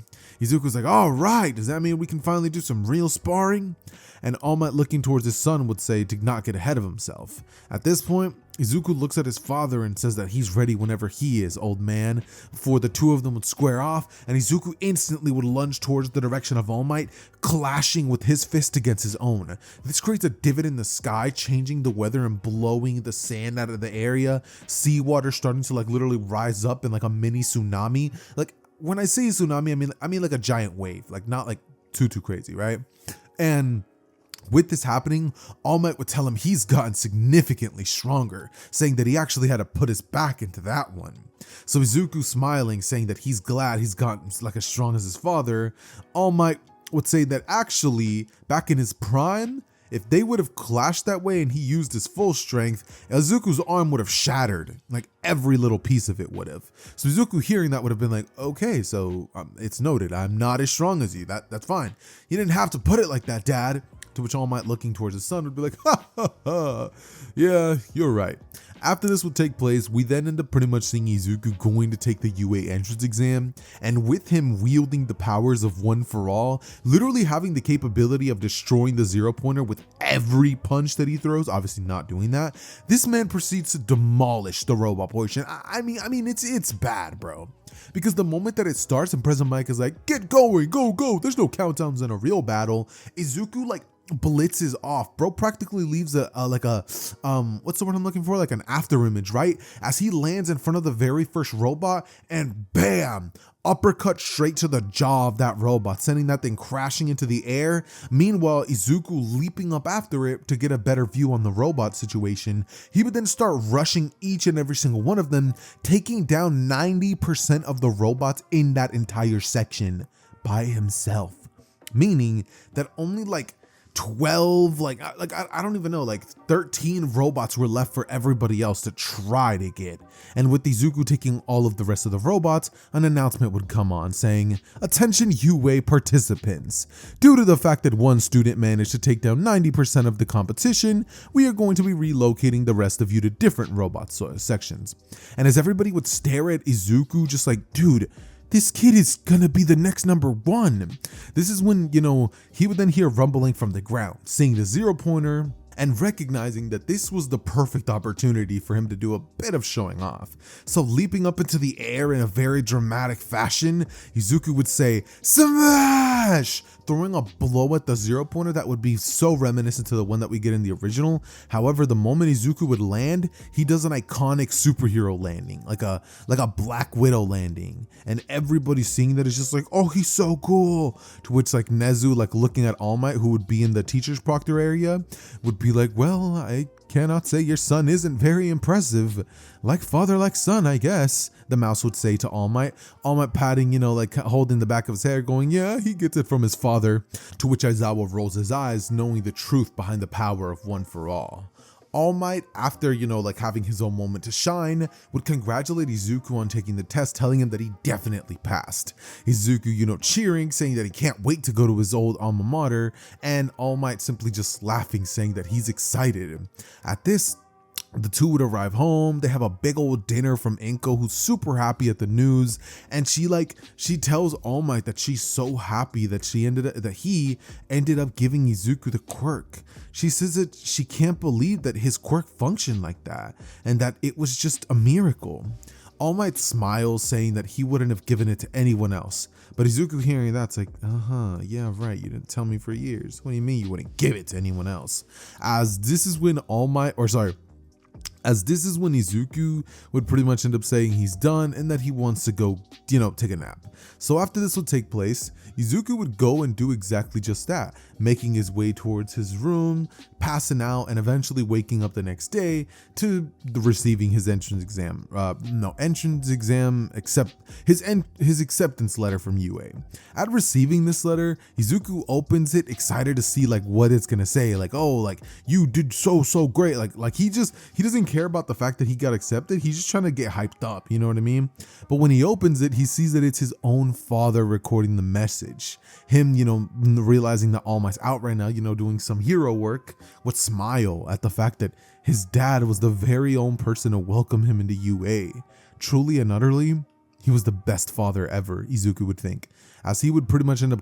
Izuku's like, all right, does that mean we can finally do some real sparring? And All Might, looking towards his son, would say to not get ahead of himself. At this point, Izuku looks at his father and says that he's ready whenever he is, old man, before the two of them would square off, and Izuku instantly would lunge towards the direction of All Might, clashing with his fist against his own. This creates a divot in the sky, changing the weather and blowing the sand out of the area, seawater starting to like literally rise up in like a mini tsunami. Like, when I say tsunami, I mean like a giant wave, like not like too crazy, right? And with this happening, All Might would tell him he's gotten significantly stronger, saying that he actually had to put his back into that one. So Izuku, smiling, saying that he's glad he's gotten like as strong as his father, All Might would say that actually, back in his prime, if they would have clashed that way and he used his full strength, Izuku's arm would have shattered, like every little piece of it would have. So Izuku, hearing that, would have been like, okay, so it's noted, I'm not as strong as you, that's fine. You didn't have to put it like that, Dad. To which All Might, looking towards his son, would be like, ha ha ha, yeah, you're right. After this would take place, we then end up pretty much seeing Izuku going to take the UA entrance exam, and with him wielding the powers of One for All, literally having the capability of destroying the zero pointer with every punch that he throws, obviously not doing that, this man proceeds to demolish the robot portion. I mean, it's bad, bro. Because the moment that it starts and President Mike is like, get going, go, there's no countdowns in a real battle, Izuku like blitzes off, bro. Practically leaves what's the word I'm looking for, like an after image, right, as he lands in front of the very first robot, and bam, uppercut straight to the jaw of that robot, sending that thing crashing into the air. Meanwhile, Izuku leaping up after it to get a better view on the robot situation. He would then start rushing each and every single one of them, taking down 90% of the robots in that entire section by himself, meaning that only like 12, I don't even know, like 13 robots were left for everybody else to try to get. And with Izuku taking all of the rest of the robots, an announcement would come on saying, attention UA participants. Due to the fact that one student managed to take down 90% of the competition, we are going to be relocating the rest of you to different robot sections. And as everybody would stare at Izuku, just like, dude, this kid is gonna be the next number one. This is when, he would then hear rumbling from the ground, seeing the zero pointer and recognizing that this was the perfect opportunity for him to do a bit of showing off. So leaping up into the air in a very dramatic fashion, Izuku would say, smash! throwing a blow at the zero pointer that would be so reminiscent to the one that we get in the original. However, the moment Izuku would land, he does an iconic superhero landing, like a Black Widow landing, and everybody seeing that is just like, oh, he's so cool. To which like Nezu, like looking at All Might, who would be in the teacher's proctor area, would be like, well, I cannot say your son isn't very impressive. Like father, like son, I guess, the mouse would say to All Might. All Might patting, like holding the back of his hair, going, yeah, he gets it from his father. To which Aizawa rolls his eyes, knowing the truth behind the power of One for All. All Might, after, like having his own moment to shine, would congratulate Izuku on taking the test, telling him that he definitely passed. Izuku, cheering, saying that he can't wait to go to his old alma mater, and All Might simply just laughing, saying that he's excited. At this, the two would arrive home. They have a big old dinner from Inko, who's super happy at the news, and she tells All Might that she's so happy that he ended up giving Izuku the quirk. She says that she can't believe that his quirk functioned like that, and that it was just a miracle. All Might smiles, saying that he wouldn't have given it to anyone else. But Izuku hearing that's like, yeah, right, you didn't tell me for years. What do you mean you wouldn't give it to anyone else? As this is when Izuku would pretty much end up saying he's done and that he wants to go, take a nap. So after this would take place, Izuku would go and do exactly just that, making his way towards his room, passing out, and eventually waking up the next day to receiving his entrance exam. Except his acceptance letter from UA. At receiving this letter, Izuku opens it, excited to see like what it's gonna say, like, oh, like you did so great, like he doesn't care about the fact that he got accepted. He's just trying to get hyped up, you know what I mean? But when he opens it, he sees that it's his own father recording the message. Him, realizing that All Might's out right now, doing some hero work, would smile at the fact that his dad was the very own person to welcome him into UA. Truly and utterly, he was the best father ever, Izuku would think, as he would pretty much end up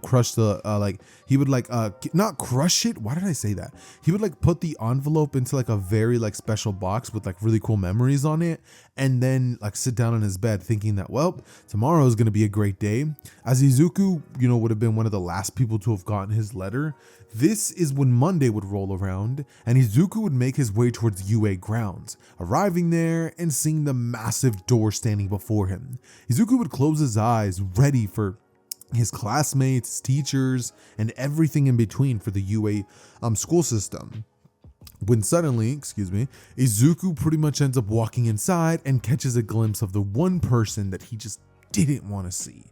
not crush it. Why did I say that? He would put the envelope into a very special box with really cool memories on it, and then sit down in his bed thinking that, well, tomorrow is going to be a great day. As Izuku, would have been one of the last people to have gotten his letter, this is when Monday would roll around and Izuku would make his way towards UA grounds, arriving there and seeing the massive door standing before him. Izuku would close his eyes, ready for his classmates, teachers, and everything in between for the UA school system. When suddenly, Izuku pretty much ends up walking inside and catches a glimpse of the one person that he just didn't want to see,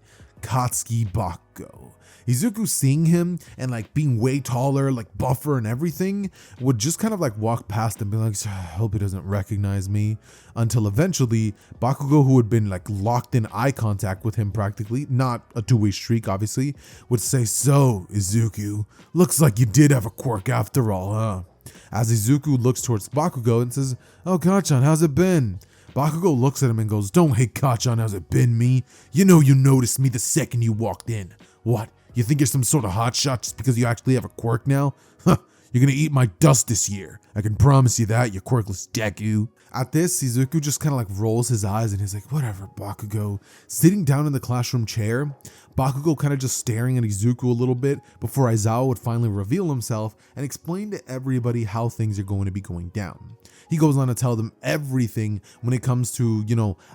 Katsuki Bakugo. Izuku seeing him and being way taller, buffer and everything, would just kind of walk past and be like, I hope he doesn't recognize me, until eventually Bakugo, who had been locked in eye contact with him practically, not a two-way streak obviously, would say, so Izuku, looks like you did have a quirk after all, huh? As Izuku looks towards Bakugo and says, oh, Kachan, how's it been? Bakugo looks at him and goes, don't hate Kachan, how's it been, me? You noticed me the second you walked in. What? You think you're some sort of hotshot just because you actually have a quirk now? Huh, you're gonna eat my dust this year. I can promise you that, you quirkless Deku. At this, Izuku just kind of rolls his eyes and he's like, whatever, Bakugo. Sitting down in the classroom chair, Bakugo kind of just staring at Izuku a little bit before Aizawa would finally reveal himself and explain to everybody how things are going to be going down. He goes on to tell them everything when it comes to,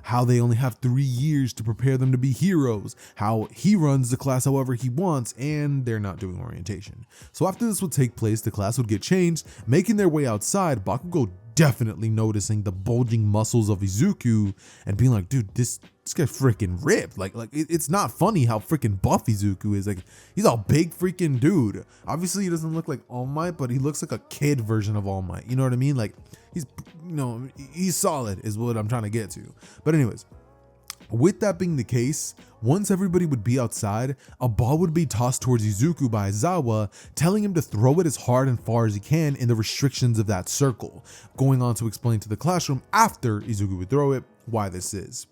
how they only have 3 years to prepare them to be heroes, how he runs the class however he wants, and they're not doing orientation. So after this would take place, the class would get changed, making their way outside, Bakugo definitely noticing the bulging muscles of Izuku and being like, dude, this guy's freaking ripped. It's not funny how freaking buff Izuku is. He's a big freaking dude. Obviously he doesn't look like All Might, but he looks like a kid version of All Might. You know what I mean? He's solid is what I'm trying to get to. But anyways, with that being the case, once everybody would be outside, a ball would be tossed towards Izuku by Aizawa, telling him to throw it as hard and far as he can in the restrictions of that circle, going on to explain to the classroom after Izuku would throw it why this is.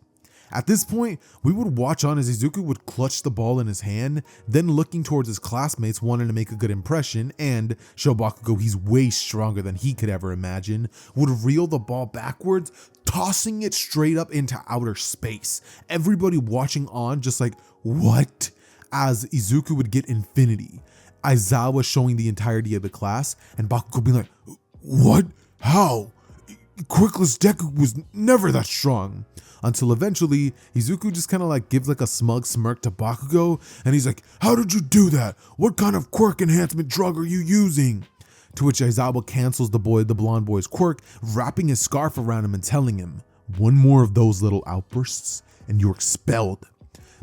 At this point, we would watch on as Izuku would clutch the ball in his hand, then looking towards his classmates wanting to make a good impression and show Bakugo he's way stronger than he could ever imagine, would reel the ball backwards, tossing it straight up into outer space. Everybody watching on just like, what? as Izuku would get infinity, Aizawa showing the entirety of the class, and Bakugo being like, what? How? Quirkless Deku was never that strong. Until eventually, Izuku just kind of like gives like a smug smirk to Bakugo, and he's like, how did you do that? What kind of quirk enhancement drug are you using? To which Aizawa cancels the blonde boy's quirk, wrapping his scarf around him and telling him, one more of those little outbursts and you're expelled.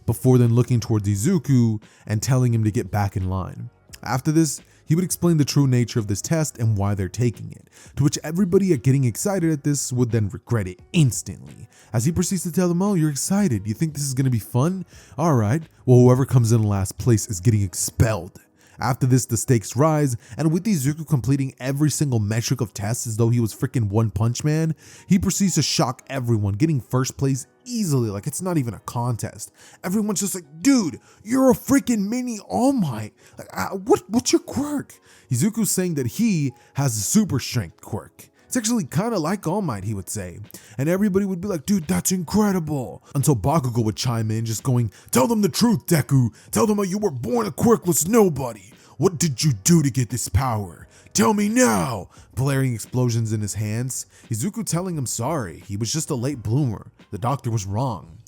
Before then looking towards Izuku and telling him to get back in line. After this, he would explain the true nature of this test and why they're taking it, to which everybody getting excited at this would then regret it instantly, as he proceeds to tell them, oh, you're excited, you think this is going to be fun? Alright, well whoever comes in last place is getting expelled. After this, the stakes rise, and with Izuku completing every single metric of tests as though he was freaking One Punch Man, he proceeds to shock everyone, getting first place easily, like it's not even a contest. Everyone's just like, dude, you're a freaking mini All Might. Like, what's your quirk? Izuku's saying that he has a super strength quirk. It's actually kind of like All Might, he would say. And everybody would be like, dude, that's incredible. Until Bakugo would chime in, just going, tell them the truth, Deku. Tell them how you were born a quirkless nobody. What did you do to get this power? Tell me now. Blaring explosions in his hands. Izuku telling him sorry. He was just a late bloomer. The doctor was wrong.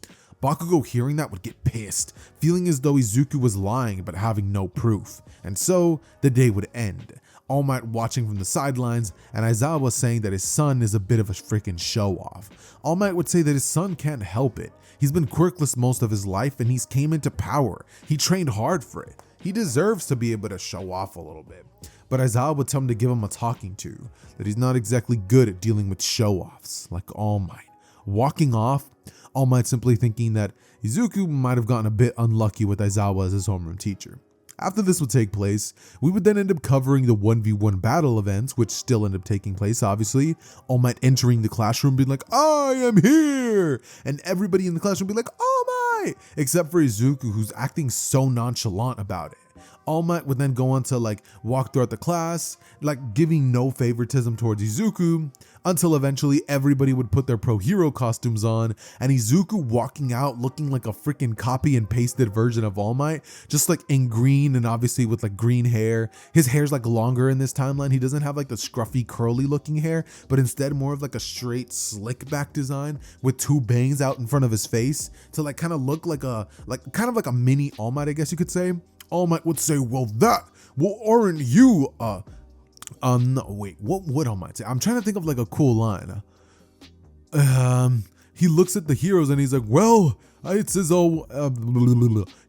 Bakugo hearing that would get pissed, feeling as though Izuku was lying but having no proof. And so, the day would end. All Might watching from the sidelines, and Aizawa saying that his son is a bit of a freaking show-off. All Might would say that his son can't help it. He's been quirkless most of his life and he's came into power. He trained hard for it. He deserves to be able to show off a little bit. But Aizawa would tell him to give him a talking to, that he's not exactly good at dealing with show-offs, like All Might. Walking off, All Might simply thinking that Izuku might have gotten a bit unlucky with Aizawa as his homeroom teacher. After this would take place, we would then end up covering the 1v1 battle events, which still end up taking place, obviously. All Might entering the classroom being like, I am here! And everybody in the classroom being like, All Might! Except for Izuku, who's acting so nonchalant about it. All Might would then go on to like walk throughout the class, like giving no favoritism towards Izuku, until eventually everybody would put their pro hero costumes on, and Izuku walking out looking like a freaking copy and pasted version of All Might, just like in green and obviously with like green hair. His hair's like longer in this timeline. He doesn't have like the scruffy curly looking hair, but instead more of like a straight slick back design with two bangs out in front of his face to like kind of look like a kind of like a mini All Might, I guess you could say. All Might would say, well aren't you no, wait, what would All Might say? I'm trying to think of like a cool line. He looks at the heroes and he's like, well, it's as though,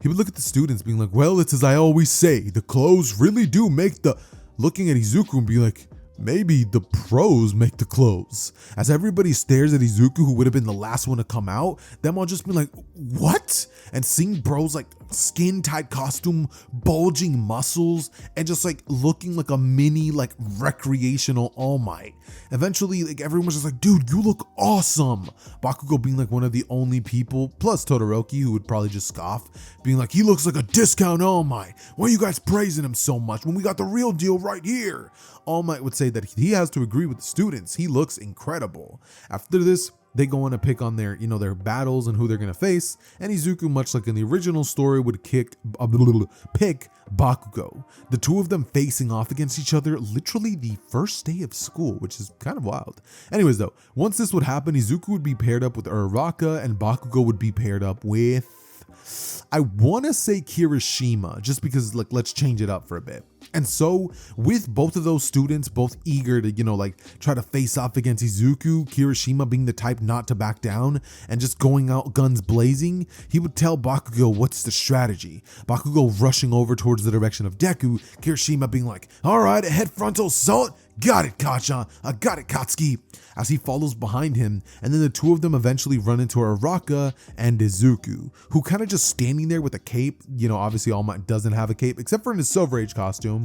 he would look at the students being like, well, it's as I always say, the clothes really do make the, looking at Izuku and be like, maybe the pros make the clothes. As everybody stares at Izuku, who would have been the last one to come out, them all just be like, what? And seeing bro's like skin tight costume, bulging muscles, and just like looking like a mini like recreational All Might. Eventually, like everyone was just like, dude, you look awesome. Bakugo being like one of the only people, plus Todoroki, who would probably just scoff, being like, he looks like a discount All Might. Why are you guys praising him so much when we got the real deal right here? All Might would say that he has to agree with the students. He looks incredible. After this, they go on to pick on their, their battles and who they're going to face, and Izuku, much like in the original story, would pick Bakugo. The two of them facing off against each other literally the first day of school, which is kind of wild. Anyways though, once this would happen, Izuku would be paired up with Uraraka, and Bakugo would be paired up with, I want to say Kirishima, just because like let's change it up for a bit. And so with both of those students both eager to try to face off against Izuku, Kirishima being the type not to back down and just going out guns blazing, he would tell Bakugo what's the strategy. Bakugo rushing over towards the direction of Deku, Kirishima being like, alright, a head frontal assault, got it Kachan, I got it Katsuki, as he follows behind him, and then the two of them eventually run into Araka and Izuku, who kind of just standing there with a cape. Obviously All Might doesn't have a cape except for in his Silver Age costume.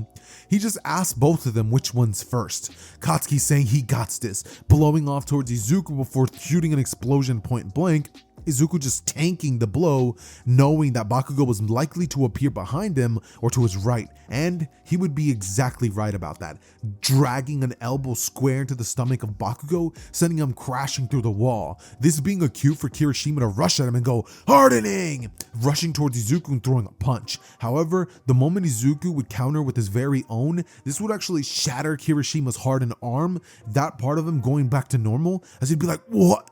He just asks both of them which one's first. Katsuki saying he got this, blowing off towards Izuku before shooting an explosion point blank, Izuku just tanking the blow, knowing that Bakugo was likely to appear behind him or to his right, and he would be exactly right about that, dragging an elbow square into the stomach of Bakugo, sending him crashing through the wall. This being a cue for Kirishima to rush at him and go, "Hardening!" rushing towards Izuku and throwing a punch. However, the moment Izuku would counter with his very own, this would actually shatter Kirishima's hardened arm, that part of him going back to normal, as he'd be like, "What?"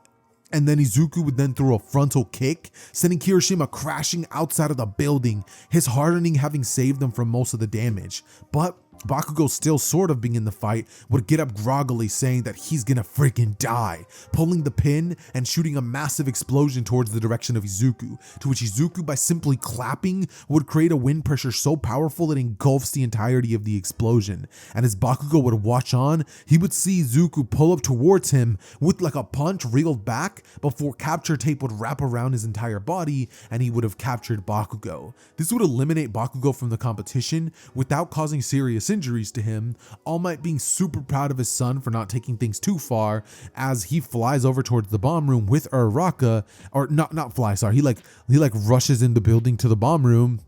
And then Izuku would then throw a frontal kick, sending Kirishima crashing outside of the building, his hardening having saved them from most of the damage. But Bakugo, still sort of being in the fight, would get up groggily saying that he's gonna freaking die, pulling the pin and shooting a massive explosion towards the direction of Izuku, to which Izuku, by simply clapping, would create a wind pressure so powerful that it engulfs the entirety of the explosion. And as Bakugo would watch on, he would see Izuku pull up towards him with like a punch reeled back before capture tape would wrap around his entire body and he would have captured Bakugo. This would eliminate Bakugo from the competition without causing serious injuries to him, All Might being super proud of his son for not taking things too far, as he flies over towards the bomb room with Uraraka, or not fly, sorry, he rushes in the building to the bomb room,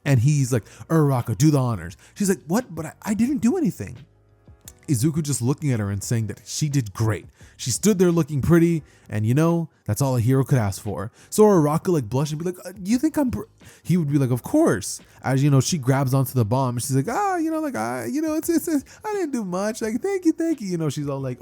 and he's like, "Uraraka, do the honors." She's like, "What? But I didn't do anything." Izuku just looking at her and saying that she did great. She stood there looking pretty, and that's all a hero could ask for. So Uraraka like blush and be like, "You think I'm?" He would be like, "Of course." As she grabs onto the bomb and she's like, it's I didn't do much. Like, thank you. She's all like,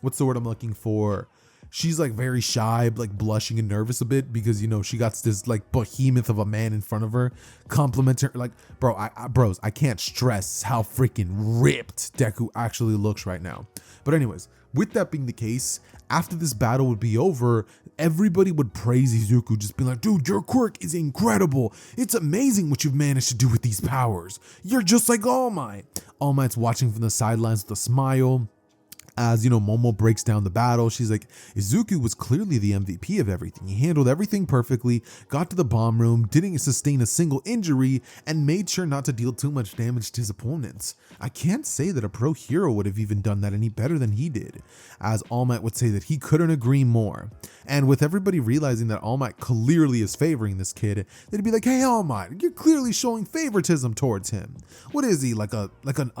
what's the word I'm looking for? She's like very shy, like blushing and nervous a bit because she got this like behemoth of a man in front of her, complimenting her. Like, bros, I can't stress how freaking ripped Deku actually looks right now. But anyways, with that being the case, after this battle would be over, everybody would praise Izuku, just be like, "Dude, your quirk is incredible. It's amazing what you've managed to do with these powers. You're just like All Might." All Might's watching from the sidelines with a smile. As Momo breaks down the battle, she's like, "Izuku was clearly the MVP of everything. He handled everything perfectly, got to the bomb room, didn't sustain a single injury, and made sure not to deal too much damage to his opponents. I can't say that a pro hero would have even done that any better than he did." As All Might would say that he couldn't agree more. And with everybody realizing that All Might clearly is favoring this kid, they'd be like, "Hey, All Might, you're clearly showing favoritism towards him. What is he, like a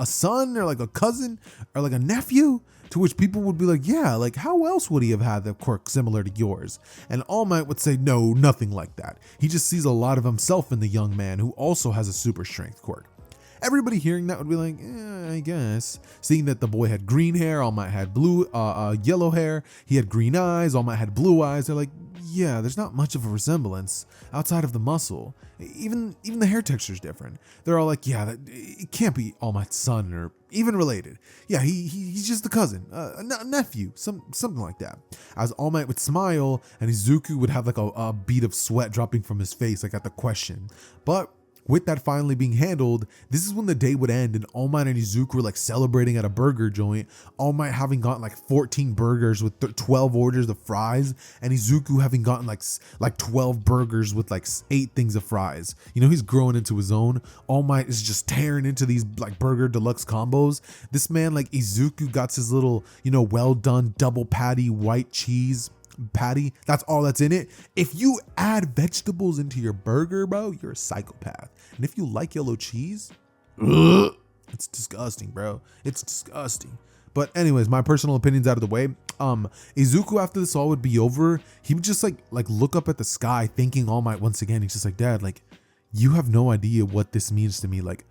son or like a cousin or like a nephew?" To which people would be like, "Yeah, like how else would he have had a quirk similar to yours?" And All Might would say, "No, nothing like that. He just sees a lot of himself in the young man who also has a super strength quirk." Everybody hearing that would be like, I guess. Seeing that the boy had green hair, All Might had yellow hair, he had green eyes, All Might had blue eyes. They're like, yeah, there's not much of a resemblance outside of the muscle. Even the hair texture is different. They're all like, yeah, it can't be All Might's son or even related. Yeah, he's just a cousin, a nephew, something like that. As All Might would smile, and Izuku would have like a bead of sweat dropping from his face, like at the question. But with that finally being handled, this is when the day would end and All Might and Izuku were like celebrating at a burger joint. All Might having gotten like 14 burgers with 12 orders of fries, and Izuku having gotten like 12 burgers with like 8 things of fries. He's growing into his own. All Might is just tearing into these like burger deluxe combos. This man, like Izuku, got his little, well done double patty white cheese patty. That's all that's in it. If you add vegetables into your burger, bro, you're a psychopath. And if you like yellow cheese, it's disgusting, bro. It's disgusting. But anyways, my personal opinions out of the way. Izuku, after this all would be over, he would just like look up at the sky, thanking All Might once again. He's just like, "Dad, like, you have no idea what this means to me. Like,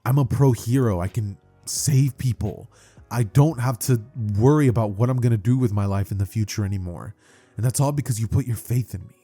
I'm a pro hero. I can save people. I don't have to worry about what I'm gonna do with my life in the future anymore. And that's all because you put your faith in me.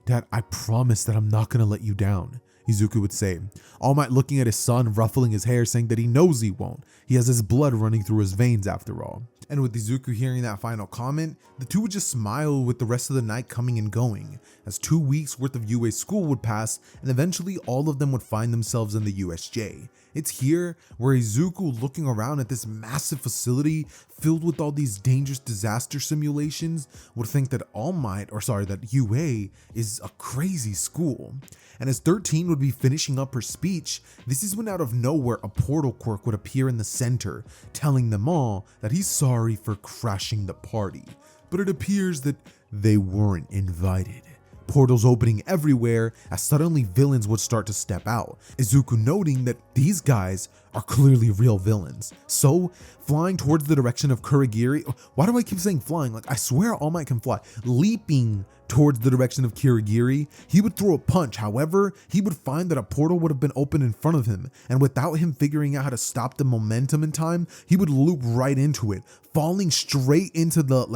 Dad, I promise that I'm not gonna let you down," Izuku would say. All Might looking at his son, ruffling his hair, saying that he knows he won't. He has his blood running through his veins after all. And with Izuku hearing that final comment, the two would just smile with the rest of the night coming and going, as 2 weeks worth of UA school would pass and eventually all of them would find themselves in the USJ. It's here where Izuku, looking around at this massive facility filled with all these dangerous disaster simulations, would think that that UA is a crazy school. And as 13 would be finishing up her speech, this is when out of nowhere a portal quirk would appear in the center, telling them all that he's sorry for crashing the party. But it appears that they weren't invited. portals opening everywhere as suddenly villains would start to step out. Izuku noting that these guys are clearly real villains. So, flying towards the direction of Kurogiri, why do I keep saying flying? Like, I swear All Might can fly. Leaping towards the direction of Kurogiri, he would throw a punch. However, he would find that a portal would have been open in front of him, and without him figuring out how to stop the momentum in time, he would loop right into it, falling straight into the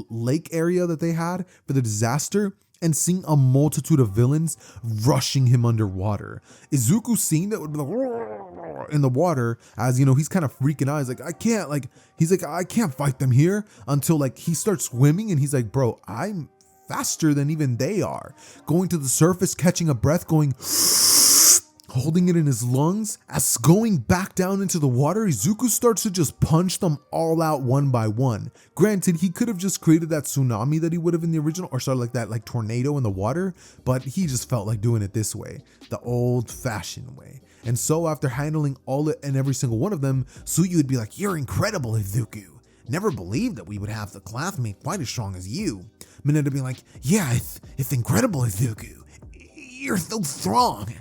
lake area that they had for the disaster, and seeing a multitude of villains rushing him underwater. Izuku seeing that would be like in the water, as he's kind of freaking out. He's like, I can't fight them here, until he starts swimming and he's like, bro, I'm faster than even they are. Going to the surface, catching a breath, going holding it in his lungs. As going back down into the water, Izuku starts to just punch them all out one by one. Granted, he could have just created that tsunami that he would have in the original, or started that tornado in the water, but he just felt like doing it this way, the old-fashioned way. And so after handling all and every single one of them, Tsuyu would be like, "You're incredible, Izuku. Never believed that we would have the classmate quite as strong as you." Mineta would be like, "Yeah, it's incredible, Izuku. You're so strong."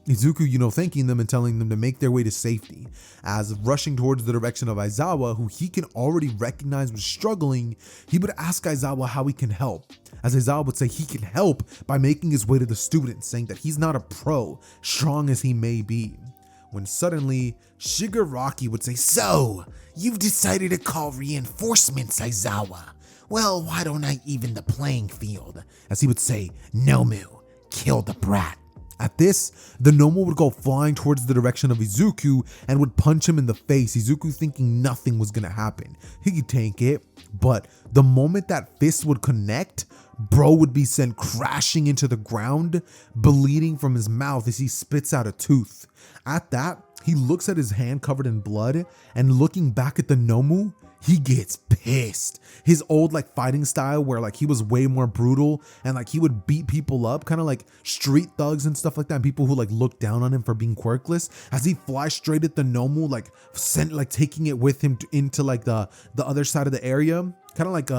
Izuku, thanking them and telling them to make their way to safety. As rushing towards the direction of Aizawa, who he can already recognize was struggling, he would ask Aizawa how he can help. As Aizawa would say he can help by making his way to the students, saying that he's not a pro, strong as he may be. When suddenly, Shigaraki would say, "So, you've decided to call reinforcements, Aizawa. Well, why don't I even the playing field?" As he would say, "Nomu, kill the brat." At this, the Nomu would go flying towards the direction of Izuku and would punch him in the face, Izuku thinking nothing was gonna happen. He could take it, but the moment that fist would connect, bro would be sent crashing into the ground, bleeding from his mouth as he spits out a tooth. At that, he looks at his hand covered in blood, and looking back at the Nomu, he gets pissed. His old fighting style where he was way more brutal and he would beat people up, kind of like street thugs and stuff like that, and people who look down on him for being quirkless, as he flies straight at the Nomu, taking it with him into the other side of the area, kind of like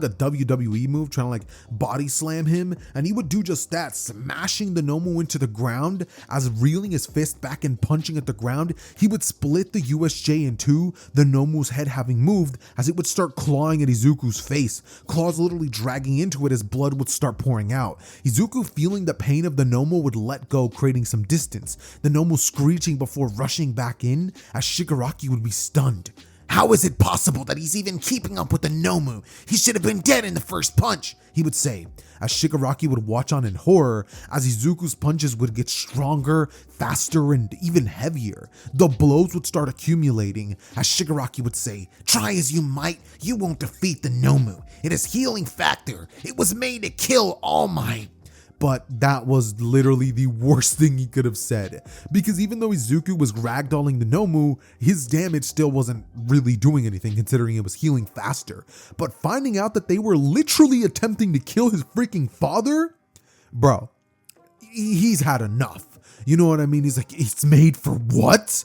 a WWE move, trying to body slam him, and he would do just that, smashing the Nomu into the ground. As reeling his fist back and punching at the ground, he would split the USJ in two, the Nomu's head having moved, as it would start clawing at Izuku's face, claws literally dragging into it as blood would start pouring out. Izuku, feeling the pain of the Nomu, would let go, creating some distance, the Nomu screeching before rushing back in, as Shigaraki would be stunned. "How is it possible that he's even keeping up with the Nomu? He should have been dead in the first punch," he would say, as Shigaraki would watch on in horror as Izuku's punches would get stronger, faster, and even heavier. The blows would start accumulating, as Shigaraki would say, "Try as you might, you won't defeat the Nomu. It has healing factor. It was made to kill All Might." But that was literally the worst thing he could have said, because even though Izuku was ragdolling the Nomu, his damage still wasn't really doing anything considering it was healing faster. But finding out that they were literally attempting to kill his freaking father, bro, he's had enough. You know what I mean? He's like, it's made for what?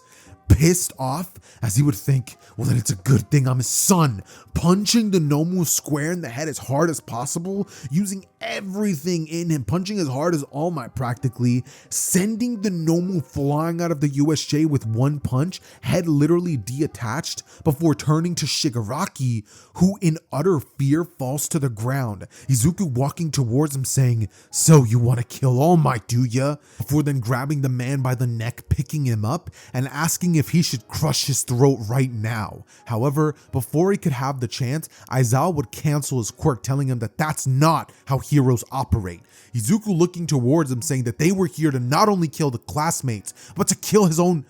Pissed off, as he would think, well, then it's a good thing I'm his son. Punching the Nomu square in the head as hard as possible, using everything in him, punching as hard as All Might practically, sending the Nomu flying out of the USJ with one punch, head literally detached, before turning to Shigaraki, who in utter fear falls to the ground. Izuku walking towards him saying, "So you want to kill All Might, do ya?" Before then grabbing the man by the neck, picking him up, and asking if he should crush his throat right now. However, before he could have the chance, Aizawa would cancel his quirk, telling him that that's not how heroes operate. Izuku looking towards him, saying that they were here to not only kill the classmates, but to kill his own,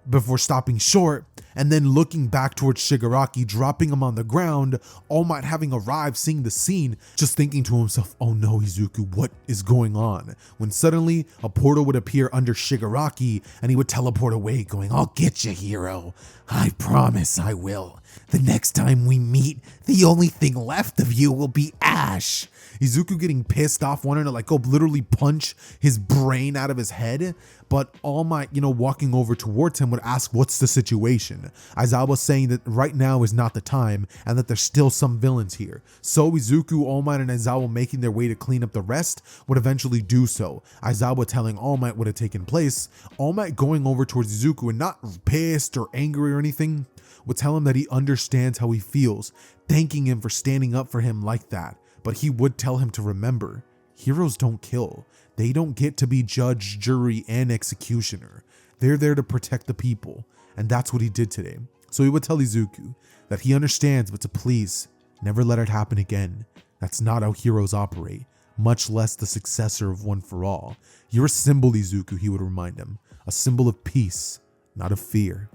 before stopping short, and then looking back towards Shigaraki, dropping him on the ground, All Might having arrived, seeing the scene, just thinking to himself, "Oh no, Izuku, what is going on?" When suddenly, a portal would appear under Shigaraki, and he would teleport away, going, "I'll get you, hero. I promise I will. The next time we meet, the only thing left of you will be ash." Izuku getting pissed off, wanting to like go literally punch his brain out of his head. But All Might, walking over towards him would ask, what's the situation? Aizawa saying that right now is not the time and that there's still some villains here. So Izuku, All Might, and Aizawa making their way to clean up the rest would eventually do so. Aizawa telling All Might what had taken place. All Might going over towards Izuku and not pissed or angry or anything, would tell him that he understands how he feels, thanking him for standing up for him like that. But he would tell him to remember, heroes don't kill. They don't get to be judge, jury, and executioner. They're there to protect the people, and that's what he did today. So he would tell Izuku that he understands, but to please never let it happen again. That's not how heroes operate, much less the successor of One for All. You're a symbol, Izuku, he would remind him. A symbol of peace, not of fear.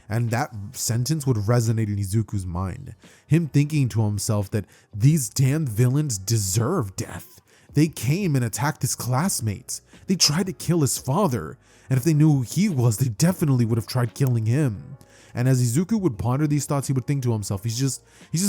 And that sentence would resonate in Izuku's mind. Him thinking to himself that these damn villains deserve death. They came and attacked his classmates. They tried to kill his father. And if they knew who he was, they definitely would have tried killing him. And as Izuku would ponder these thoughts, he would think to himself, he's just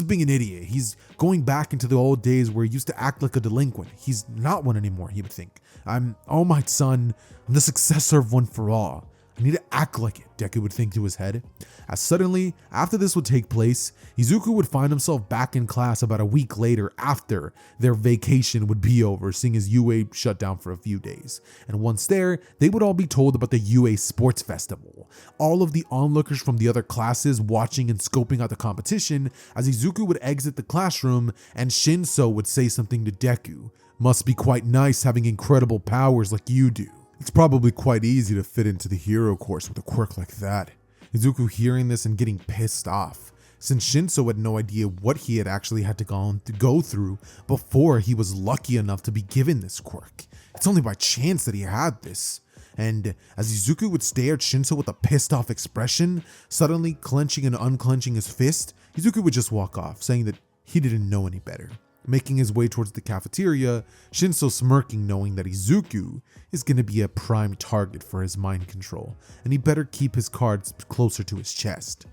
being an idiot. He's going back into the old days where he used to act like a delinquent. He's not one anymore, he would think. I'm All Might's son. I'm the successor of One for All. I need to act like it, Deku would think to his head. As suddenly, after this would take place, Izuku would find himself back in class about a week later after their vacation would be over, seeing as UA shut down for a few days. And once there, they would all be told about the UA Sports Festival. All of the onlookers from the other classes watching and scoping out the competition as Izuku would exit the classroom and Shinso would say something to Deku. Must be quite nice having incredible powers like you do. It's probably quite easy to fit into the hero course with a quirk like that. Izuku hearing this and getting pissed off, since Shinso had no idea what he had actually had to go through before he was lucky enough to be given this quirk. It's only by chance that he had this. And as Izuku would stare at Shinso with a pissed off expression, suddenly clenching and unclenching his fist, Izuku would just walk off, saying that he didn't know any better. Making his way towards the cafeteria, Shinso smirking, knowing that Izuku is going to be a prime target for his mind control, and he better keep his cards closer to his chest.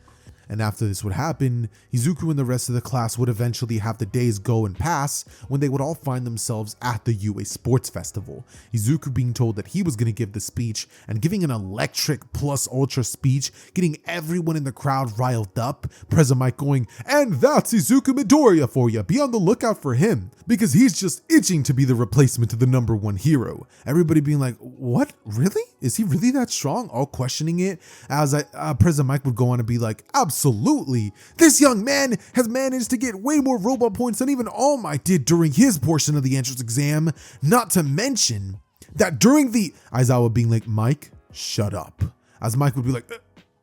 And after this would happen, Izuku and the rest of the class would eventually have the days go and pass when they would all find themselves at the UA Sports Festival. Izuku being told that he was going to give the speech and giving an electric plus ultra speech, getting everyone in the crowd riled up. President Mike going, and that's Izuku Midoriya for you. Be on the lookout for him because he's just itching to be the replacement to the #1 hero. Everybody being like, what? Really? Is he really that strong? All questioning it as President Mike would go on to be like, absolutely. This young man has managed to get way more robot points than even All Might did during his portion of the entrance exam. Not to mention that during the Aizawa being like, Mike, shut up. As Mike would be like,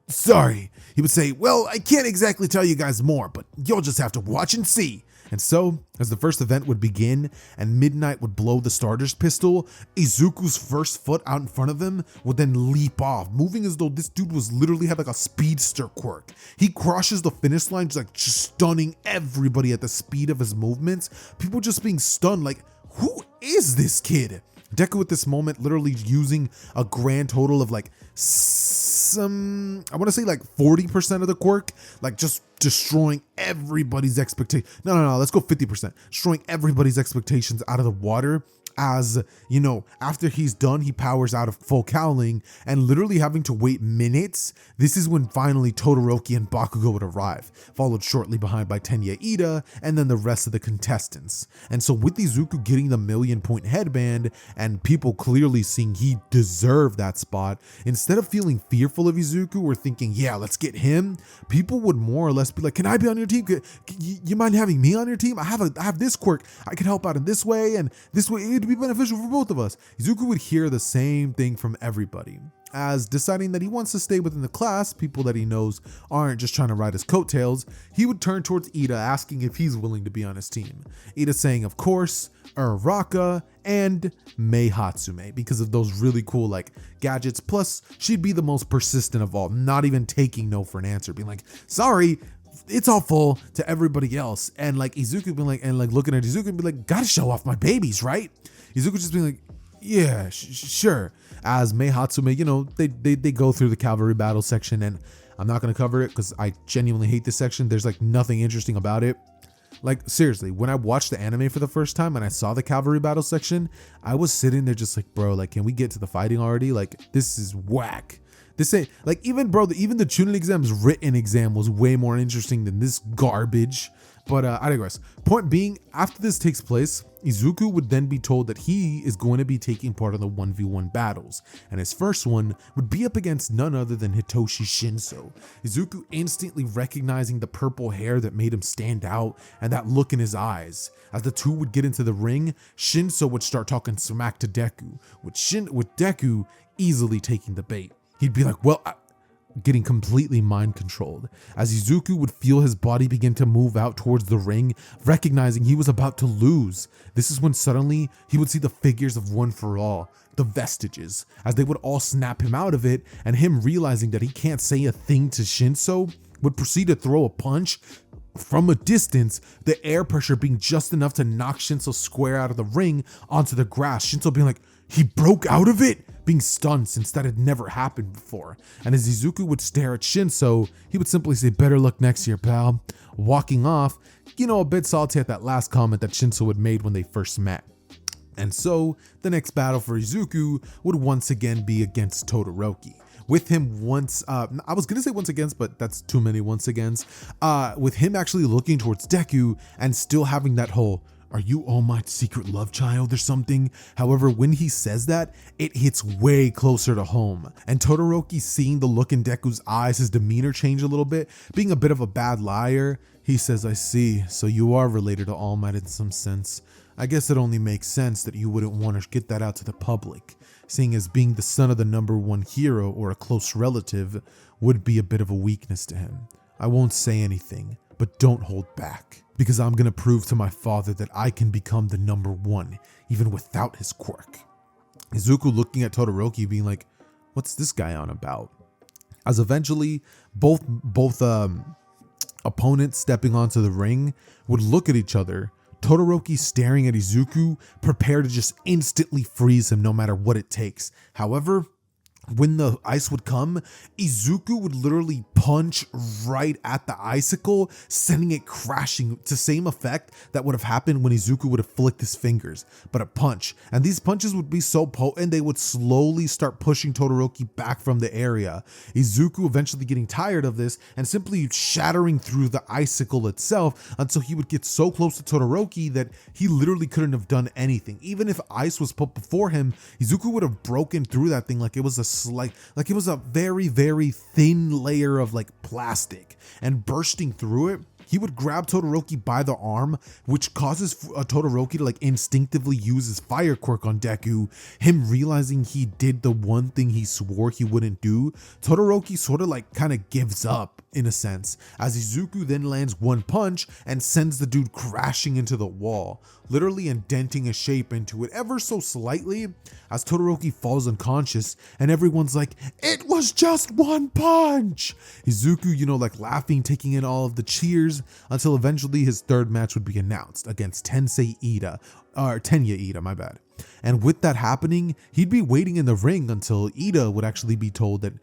sorry. He would say, well, I can't exactly tell you guys more, but you'll just have to watch and see. And so, as the first event would begin and Midnight would blow the starter's pistol, Izuku's first foot out in front of him would then leap off, moving as though this dude was literally had like a speedster quirk. He crosses the finish line, just stunning everybody at the speed of his movements. People just being stunned, like, who is this kid? Deku at this moment literally using a grand total of like I want to say like 40% of the quirk, like just destroying everybody's expectation. No, let's go 50%. Destroying everybody's expectations out of the water. As, after he's done, he powers out of full cowling and literally having to wait minutes. This is when finally Todoroki and Bakugo would arrive, followed shortly behind by Tenya Ida and then the rest of the contestants. And so with Izuku getting the 1,000,000-point headband and people clearly seeing he deserved that spot, instead of feeling fearful of Izuku or thinking, yeah, let's get him, people would more or less be like, can I be on your team? You mind having me on your team? I have this quirk. I can help out in this way and this way. To be beneficial for both of us. Izuku would hear the same thing from everybody. As deciding that he wants to stay within the class, people that he knows aren't just trying to ride his coattails, he would turn towards Ida asking if he's willing to be on his team. Ida saying, of course, Uraraka and Mei Hatsume because of those really cool like gadgets. Plus, she'd be the most persistent of all, not even taking no for an answer, being like, sorry, it's all full to everybody else. And like Izuku being like, and like looking at Izuku and be like, gotta show off my babies, right? Izuku just being like, yeah, sure. As Mei Hatsume, they go through the cavalry battle section, and I'm not gonna cover it because I genuinely hate this section. There's like nothing interesting about it. Like, seriously, when I watched the anime for the first time and I saw the cavalry battle section, I was sitting there just like, bro, like, can we get to the fighting already? Like, this is whack. This ain't, like, even, bro, even the Chunin exam's written exam was way more interesting than this garbage. But I digress. Point being, after this takes place, Izuku would then be told that he is going to be taking part in the 1v1 battles, and his first one would be up against none other than Hitoshi Shinso. Izuku instantly recognizing the purple hair that made him stand out and that look in his eyes. As the two would get into the ring, Shinso would start talking smack to Deku, with Deku easily taking the bait. He'd be like, well, getting completely mind controlled, as Izuku would feel his body begin to move out towards the ring, recognizing he was about to lose. This is when suddenly he would see the figures of One for All, the vestiges, as they would all snap him out of it, and him realizing that he can't say a thing to Shinso, would proceed to throw a punch from a distance, the air pressure being just enough to knock Shinso square out of the ring onto the grass. Shinso being like, he broke out of it? Being stunned since that had never happened before. And as Izuku would stare at Shinso, he would simply say, better luck next year, pal. Walking off, a bit salty at that last comment that Shinso had made when they first met. And so, the next battle for Izuku would once again be against Todoroki. With him I was gonna say once against, but that's too many once agains. With him actually looking towards Deku and still having that whole, are you All Might's secret love child or something? However, when he says that, it hits way closer to home. And Todoroki, seeing the look in Deku's eyes, his demeanor change a little bit, being a bit of a bad liar, he says, I see, so you are related to All Might in some sense. I guess it only makes sense that you wouldn't want to get that out to the public, seeing as being the son of the #1 hero or a close relative would be a bit of a weakness to him. I won't say anything, but don't hold back, because I'm gonna prove to my father that I can become the #1, even without his quirk. Izuku looking at Todoroki being like, what's this guy on about? As eventually, both opponents stepping onto the ring would look at each other, Todoroki staring at Izuku, prepared to just instantly freeze him no matter what it takes. However, when the ice would come, Izuku would literally punch right at the icicle, sending it crashing to same effect that would have happened when Izuku would have flicked his fingers, but a punch. And these punches would be so potent, they would slowly start pushing Todoroki back from the area. Izuku eventually getting tired of this and simply shattering through the icicle itself until he would get so close to Todoroki that he literally couldn't have done anything. Even if ice was put before him, Izuku would have broken through that thing like it was a very, very thin layer of like plastic, and bursting through it, he would grab Todoroki by the arm, which causes Todoroki to like instinctively use his fire quirk on Deku. Him realizing he did the one thing he swore he wouldn't do, Todoroki sort of like kind of gives up in a sense, as Izuku then lands one punch and sends the dude crashing into the wall, literally indenting a shape into it ever so slightly, as Todoroki falls unconscious and everyone's like, it was just one punch! Izuku, like laughing, taking in all of the cheers, until eventually his third match would be announced against Tenya Ida, my bad. And with that happening, he'd be waiting in the ring until Ida would actually be told that,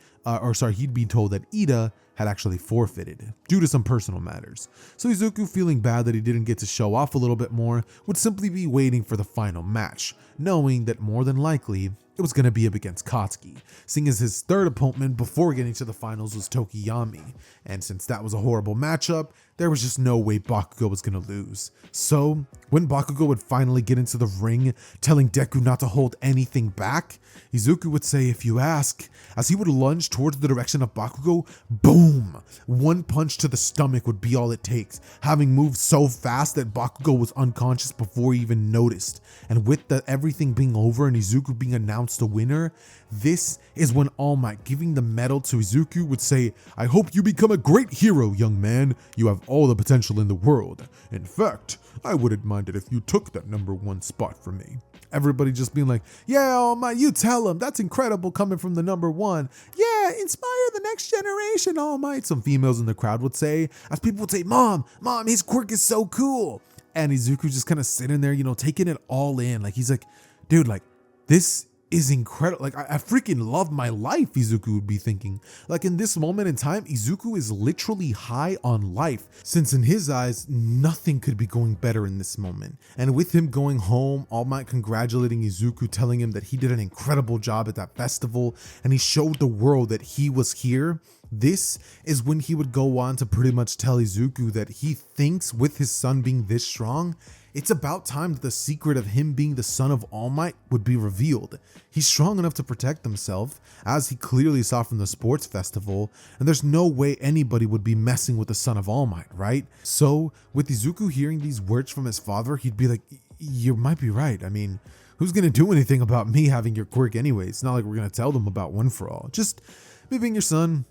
he'd be told that Ida had actually forfeited due to some personal matters. So Izuku, feeling bad that he didn't get to show off a little bit more, would simply be waiting for the final match, knowing that more than likely it was going to be up against Katsuki, seeing as his third opponent before getting to the finals was Tokiyami, and since that was a horrible matchup, there was just no way Bakugo was going to lose. So, when Bakugo would finally get into the ring, telling Deku not to hold anything back, Izuku would say, if you ask, as he would lunge towards the direction of Bakugo, boom! One punch to the stomach would be all it takes, having moved so fast that Bakugo was unconscious before he even noticed. And with everything being over and Izuku being announced the winner, this is when All Might, giving the medal to Izuku, would say, I hope you become a great hero, young man. You have all the potential in the world. In fact, I wouldn't mind it if you took that #1 spot from me. Everybody just being like, yeah, All Might, you tell him. That's incredible coming from the #1. Yeah, inspire the next generation, All Might. Some females in the crowd would say, as people would say, Mom, his quirk is so cool. And Izuku just kind of sitting there, taking it all in. Like, he's like, dude, like, this is incredible. Like, I freaking love my life, Izuku would be thinking. Like, in this moment in time, Izuku is literally high on life, since in his eyes, nothing could be going better in this moment. And with him going home, All Might congratulating Izuku, telling him that he did an incredible job at that festival, and he showed the world that he was here. This is when he would go on to pretty much tell Izuku that he thinks with his son being this strong, it's about time that the secret of him being the son of All Might would be revealed. He's strong enough to protect himself, as he clearly saw from the sports festival, and there's no way anybody would be messing with the son of All Might, right? So, with Izuku hearing these words from his father, he'd be like, you might be right. I mean, who's gonna do anything about me having your quirk anyway? It's not like we're gonna tell them about One For All. Just me being your son.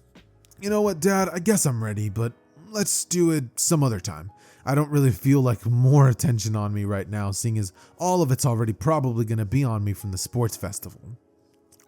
You know what, Dad? I guess I'm ready, but let's do it some other time. I don't really feel like more attention on me right now, seeing as all of it's already probably going to be on me from the sports festival.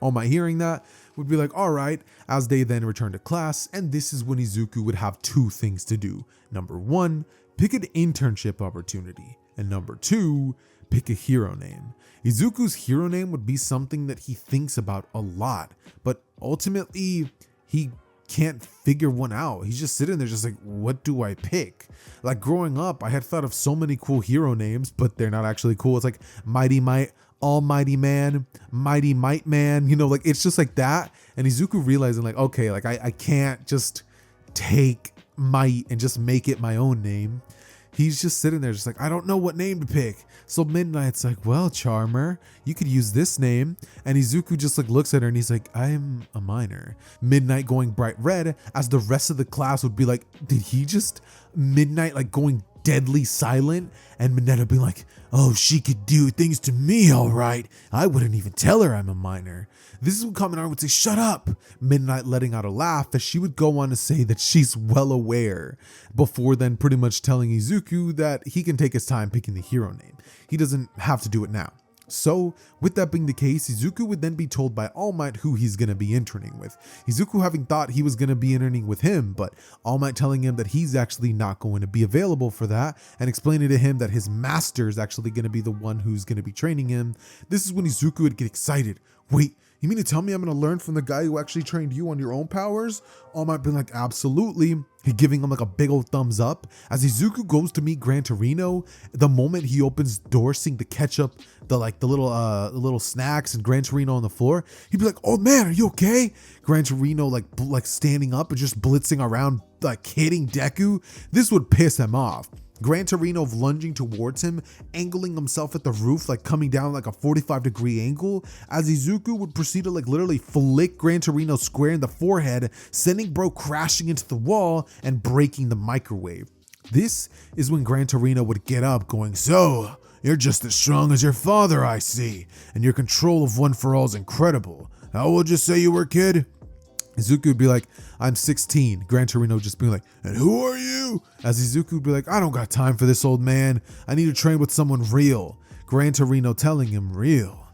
All Might hearing that would be like, all right, as they then return to class, and this is when Izuku would have two things to do. Number one, pick an internship opportunity, and number two, pick a hero name. Izuku's hero name would be something that he thinks about a lot, but ultimately, he can't figure one out. He's just sitting there just like, what do I pick? Like growing up, I had thought of so many cool hero names, but they're not actually cool. It's like Mighty Might, Almighty Man, Mighty Might Man, you know, like it's just like that. And Izuku realizing like, okay, like I can't just take Might and just make it my own name. He's just sitting there just like, I don't know what name to pick. So Midnight's like, well, Charmer, you could use this name. And Izuku just like looks at her and he's like, I'm a minor. Midnight going bright red, as the rest of the class would be like, did he just Midnight like going deadly silent? And Midnight would be like, oh, she could do things to me, all right. I wouldn't even tell her I'm a minor. This is when Kaminari would say, shut up. Midnight letting out a laugh, as she would go on to say that she's well aware, before then pretty much telling Izuku that he can take his time picking the hero name. He doesn't have to do it now. So, with that being the case, Izuku would then be told by All Might who he's going to be interning with. Izuku having thought he was going to be interning with him, but All Might telling him that he's actually not going to be available for that, and explaining to him that his master is actually going to be the one who's going to be training him. This is when Izuku would get excited. Wait, you mean to tell me I'm going to learn from the guy who actually trained you on your own powers? All Might be like, absolutely. He giving him like a big old thumbs up. As Izuku goes to meet Gran Torino, the moment he opens the door, seeing the ketchup, the little snacks and Gran Torino on the floor, he'd be like, oh man, are you okay? Gran Torino like standing up and just blitzing around, like hitting Deku. This would piss him off. Gran Torino lunging towards him, angling himself at the roof, like coming down like a 45-degree angle, as Izuku would proceed to like literally flick Gran Torino square in the forehead, sending bro crashing into the wall and breaking the microwave. This is when Gran Torino would get up going, so, you're just as strong as your father, I see, and your control of One For All is incredible. How old you say you were, kid? Izuku would be like, I'm 16. Gran Torino just being like, and who are you? As Izuku would be like, I don't got time for this, old man. I need to train with someone real. Gran Torino telling him, real?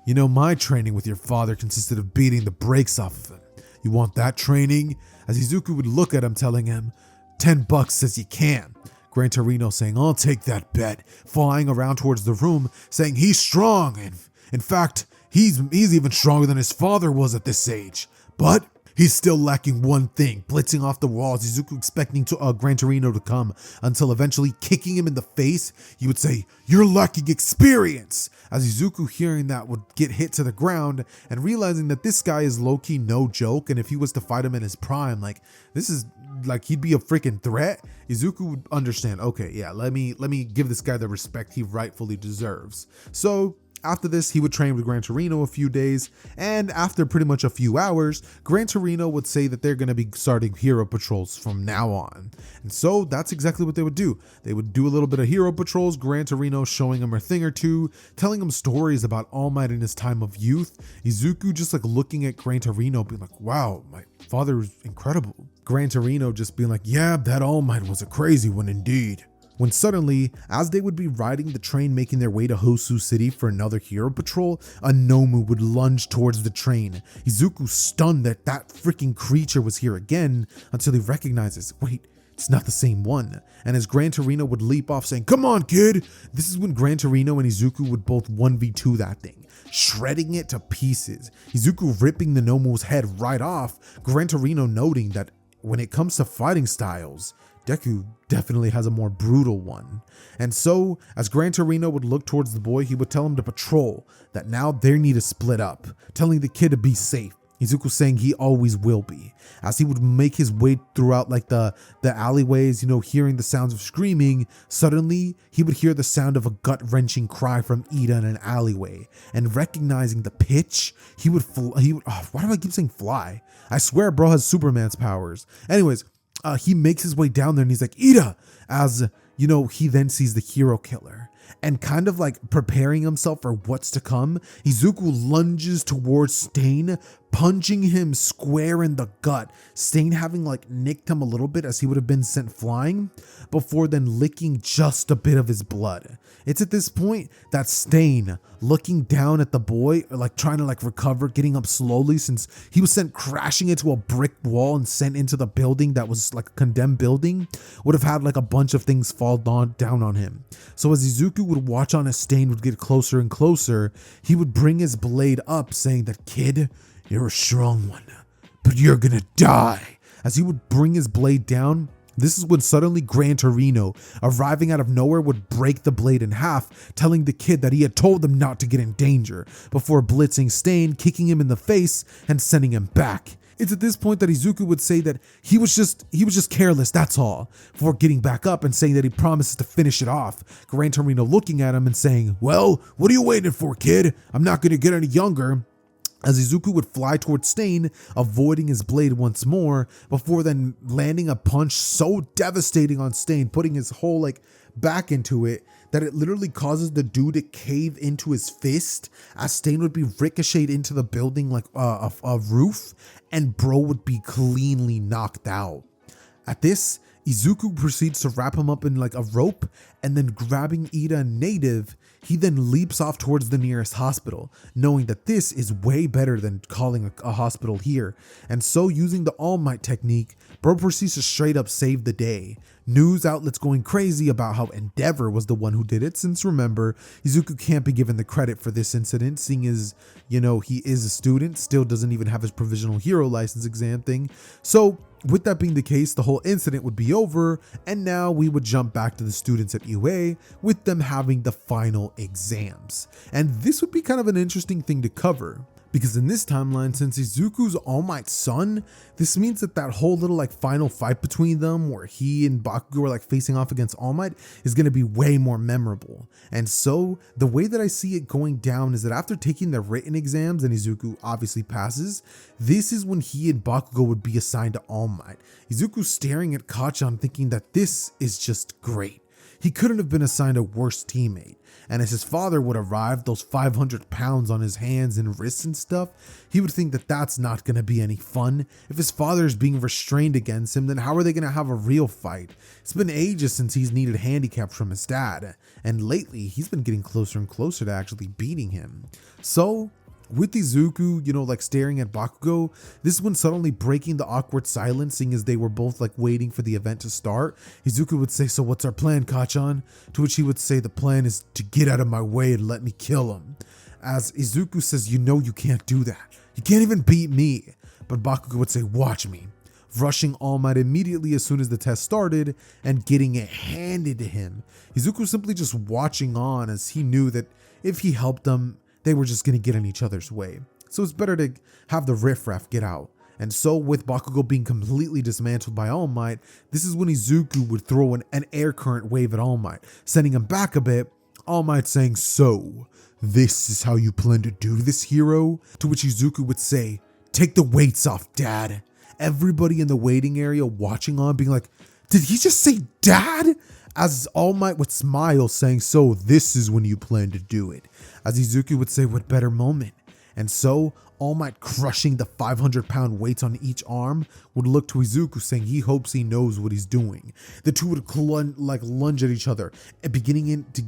You know, my training with your father consisted of beating the brakes off of him. You want that training? As Izuku would look at him telling him, $10 says you can. Gran Torino saying, I'll take that bet. Flying around towards the room saying he's strong. And in fact, he's even stronger than his father was at this age. But he's still lacking one thing, blitzing off the walls, Izuku expecting Gran Torino to come, until eventually kicking him in the face, he would say, you're lacking experience! As Izuku hearing that would get hit to the ground, and realizing that this guy is low-key no joke, and if he was to fight him in his prime, like, this is, like, he'd be a freaking threat, Izuku would understand, okay, yeah, let me give this guy the respect he rightfully deserves. So, after this, he would train with Gran Torino a few days, and after pretty much a few hours, Gran Torino would say that they're going to be starting hero patrols from now on. And so that's exactly what they would do. They would do a little bit of hero patrols, Gran Torino showing him a thing or two, telling him stories about All Might in his time of youth. Izuku just like looking at Gran Torino being like, wow, my father is incredible. Gran Torino just being like, yeah, that All Might was a crazy one indeed. When suddenly, as they would be riding the train making their way to Hosu City for another hero patrol, a Nomu would lunge towards the train. Izuku stunned that freaking creature was here again, until he recognizes, wait, it's not the same one. And as Gran Torino would leap off saying, come on, kid, this is when Gran Torino and Izuku would both 1v2 that thing, shredding it to pieces. Izuku ripping the Nomu's head right off, Gran Torino noting that when it comes to fighting styles, Deku definitely has a more brutal one. And so, as Gran Torino would look towards the boy, he would tell him to patrol, that now they need to split up, telling the kid to be safe. Izuku saying he always will be. As he would make his way throughout like the alleyways, hearing the sounds of screaming, suddenly he would hear the sound of a gut-wrenching cry from Ida in an alleyway. And recognizing the pitch, he would why do I keep saying fly? I swear bro has Superman's powers. Anyways, he makes his way down there and he's like, Ida! As, he then sees the hero killer. And kind of like preparing himself for what's to come, Izuku lunges towards Stain, punching him square in the gut, Stain having like nicked him a little bit as he would have been sent flying, before then licking just a bit of his blood. It's at this point that Stain, looking down at the boy, like trying to like recover, getting up slowly since he was sent crashing into a brick wall and sent into the building that was like a condemned building, would have had like a bunch of things fall down on him. So as Izuku would watch on as Stain would get closer and closer, he would bring his blade up saying that, kid, you're a strong one, but you're gonna die. As he would bring his blade down, this is when suddenly Gran Torino, arriving out of nowhere, would break the blade in half, telling the kid that he had told them not to get in danger, before blitzing Stain, kicking him in the face, and sending him back. It's at this point that Izuku would say that he was just careless, that's all, before getting back up and saying that he promises to finish it off. Gran Torino looking at him and saying, well, what are you waiting for, kid? I'm not gonna get any younger. As Izuku would fly towards Stain, avoiding his blade once more, before then landing a punch so devastating on Stain, putting his whole back into it, that it literally causes the dude to cave into his fist, as Stain would be ricocheted into the building like a roof, and bro would be cleanly knocked out. At this, Izuku proceeds to wrap him up in like a rope, and then grabbing Ida and Native, he then leaps off towards the nearest hospital, knowing that this is way better than calling a hospital here. And so, using the All Might technique, bro proceeds to straight up save the day. News outlets going crazy about how Endeavor was the one who did it, since remember, Izuku can't be given the credit for this incident, seeing as, he is a student, still doesn't even have his provisional hero license exam thing. So, with that being the case, the whole incident would be over, and now we would jump back to the students at UA with them having the final exams. And this would be kind of an interesting thing to cover, because in this timeline, since Izuku's All Might's son, this means that whole little final fight between them where he and Bakugo are facing off against All Might is going to be way more memorable. And so the way that I see it going down is that after taking the written exams and Izuku obviously passes, this is when he and Bakugo would be assigned to All Might. Izuku staring at Kachan thinking that this is just great. He couldn't have been assigned a worse teammate. And as his father would arrive, those 500 pounds on his hands and wrists and stuff, he would think that that's not going to be any fun. If his father is being restrained against him, then how are they going to have a real fight? It's been ages since he's needed handicaps from his dad. And lately, he's been getting closer and closer to actually beating him. So, with Izuku, staring at Bakugo, this is when suddenly breaking the awkward silence, seeing as they were both waiting for the event to start, Izuku would say, so what's our plan, Kachan? To which he would say, the plan is to get out of my way and let me kill him. As Izuku says, you can't do that. You can't even beat me. But Bakugo would say, watch me. Rushing All Might immediately as soon as the test started and getting it handed to him. Izuku simply just watching on, as he knew that if he helped them, they were just going to get in each other's way. So it's better to have the riffraff get out. And so with Bakugo being completely dismantled by All Might, this is when Izuku would throw an air current wave at All Might, sending him back a bit, All Might saying, so this is how you plan to do this, hero? To which Izuku would say, take the weights off, dad. Everybody in the waiting area watching on being like, did he just say dad? As All Might would smile saying, so this is when you plan to do it. As Izuku would say, what better moment? And so All Might crushing the 500-pound weights on each arm, would look to Izuku saying he hopes he knows what he's doing. The two would lunge at each other, and beginning to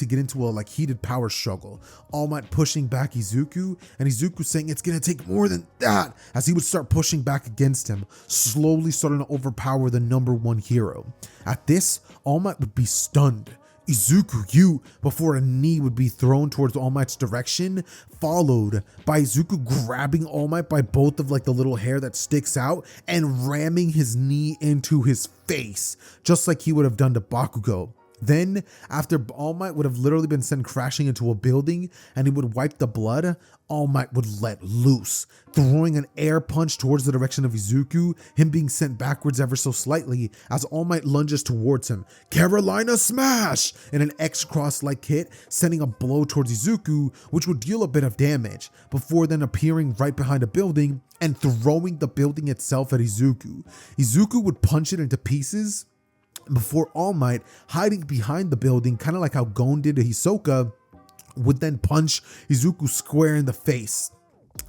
get into a heated power struggle. All Might pushing back Izuku, and Izuku saying it's gonna take more than that, as he would start pushing back against him, slowly starting to overpower the number one hero. At this, All Might would be stunned. Izuku, you, before a knee would be thrown towards All Might's direction, followed by Izuku grabbing All Might by both of the little hair that sticks out and ramming his knee into his face, just like he would have done to Bakugo. Then, after All Might would have literally been sent crashing into a building and he would wipe the blood, All Might would let loose, throwing an air punch towards the direction of Izuku, him being sent backwards ever so slightly as All Might lunges towards him. Carolina Smash! In an X-Cross-like hit, sending a blow towards Izuku, which would deal a bit of damage, before then appearing right behind a building and throwing the building itself at Izuku. Izuku would punch it into pieces, before All Might, hiding behind the building, kind of like how Gon did to Hisoka, would then punch Izuku square in the face,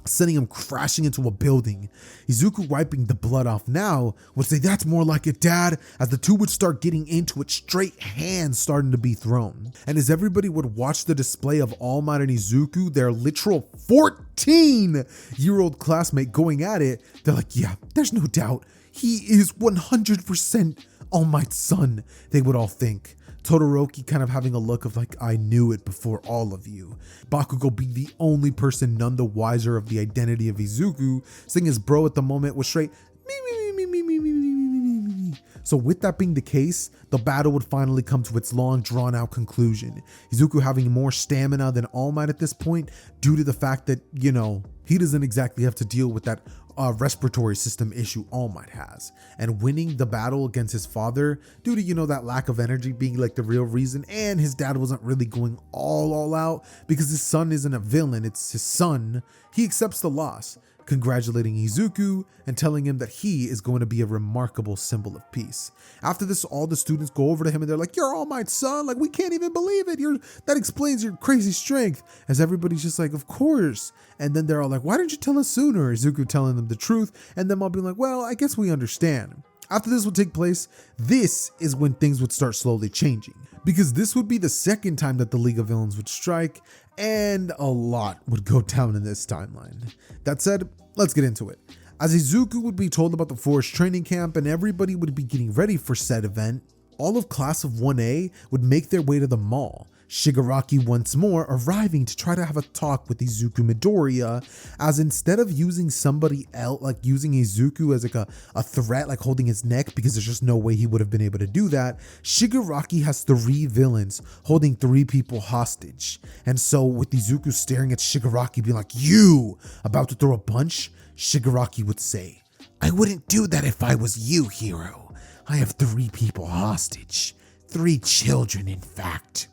sending him crashing into a building. Izuku, wiping the blood off now, would say, "That's more like it, Dad," as the two would start getting into it, straight hands starting to be thrown. And as everybody would watch the display of All Might and Izuku, their literal 14-year-old classmate going at it, they're like, "Yeah, there's no doubt. He is 100% All Might's son," they would all think. Todoroki kind of having a look of "I knew it before all of you." Bakugo being the only person none the wiser of the identity of Izuku, seeing his bro at the moment was straight me. So with that being the case, the battle would finally come to its long drawn out conclusion. Izuku having more stamina than All Might at this point, due to the fact that, he doesn't exactly have to deal with that respiratory system issue All Might has, and winning the battle against his father due to that lack of energy being the real reason, and his dad wasn't really going all out because his son isn't a villain, it's his son. He accepts the loss, congratulating Izuku and telling him that he is going to be a remarkable symbol of peace. After this, all the students go over to him and they're like, "You're All Might's son, we can't even believe it, that explains your crazy strength," as everybody's just like, "Of course." And then they're all like, "Why didn't you tell us sooner?" Izuku telling them the truth, and them all being like, "Well, I guess we understand." After this would take place, this is when things would start slowly changing, because this would be the second time that the League of Villains would strike, and a lot would go down in this timeline. That said, let's get into it. As Izuku would be told about the forest training camp and everybody would be getting ready for said event, all of class of 1A would make their way to the mall, Shigaraki once more arriving to try to have a talk with Izuku Midoriya, as instead of using somebody else, using Izuku as a threat, holding his neck, because there's just no way he would have been able to do that, Shigaraki has 3 villains holding 3 people hostage. And so with Izuku staring at Shigaraki being like, "You," about to throw a punch, Shigaraki would say, "I wouldn't do that if I was you, hero. I have 3 people hostage. 3 children, in fact.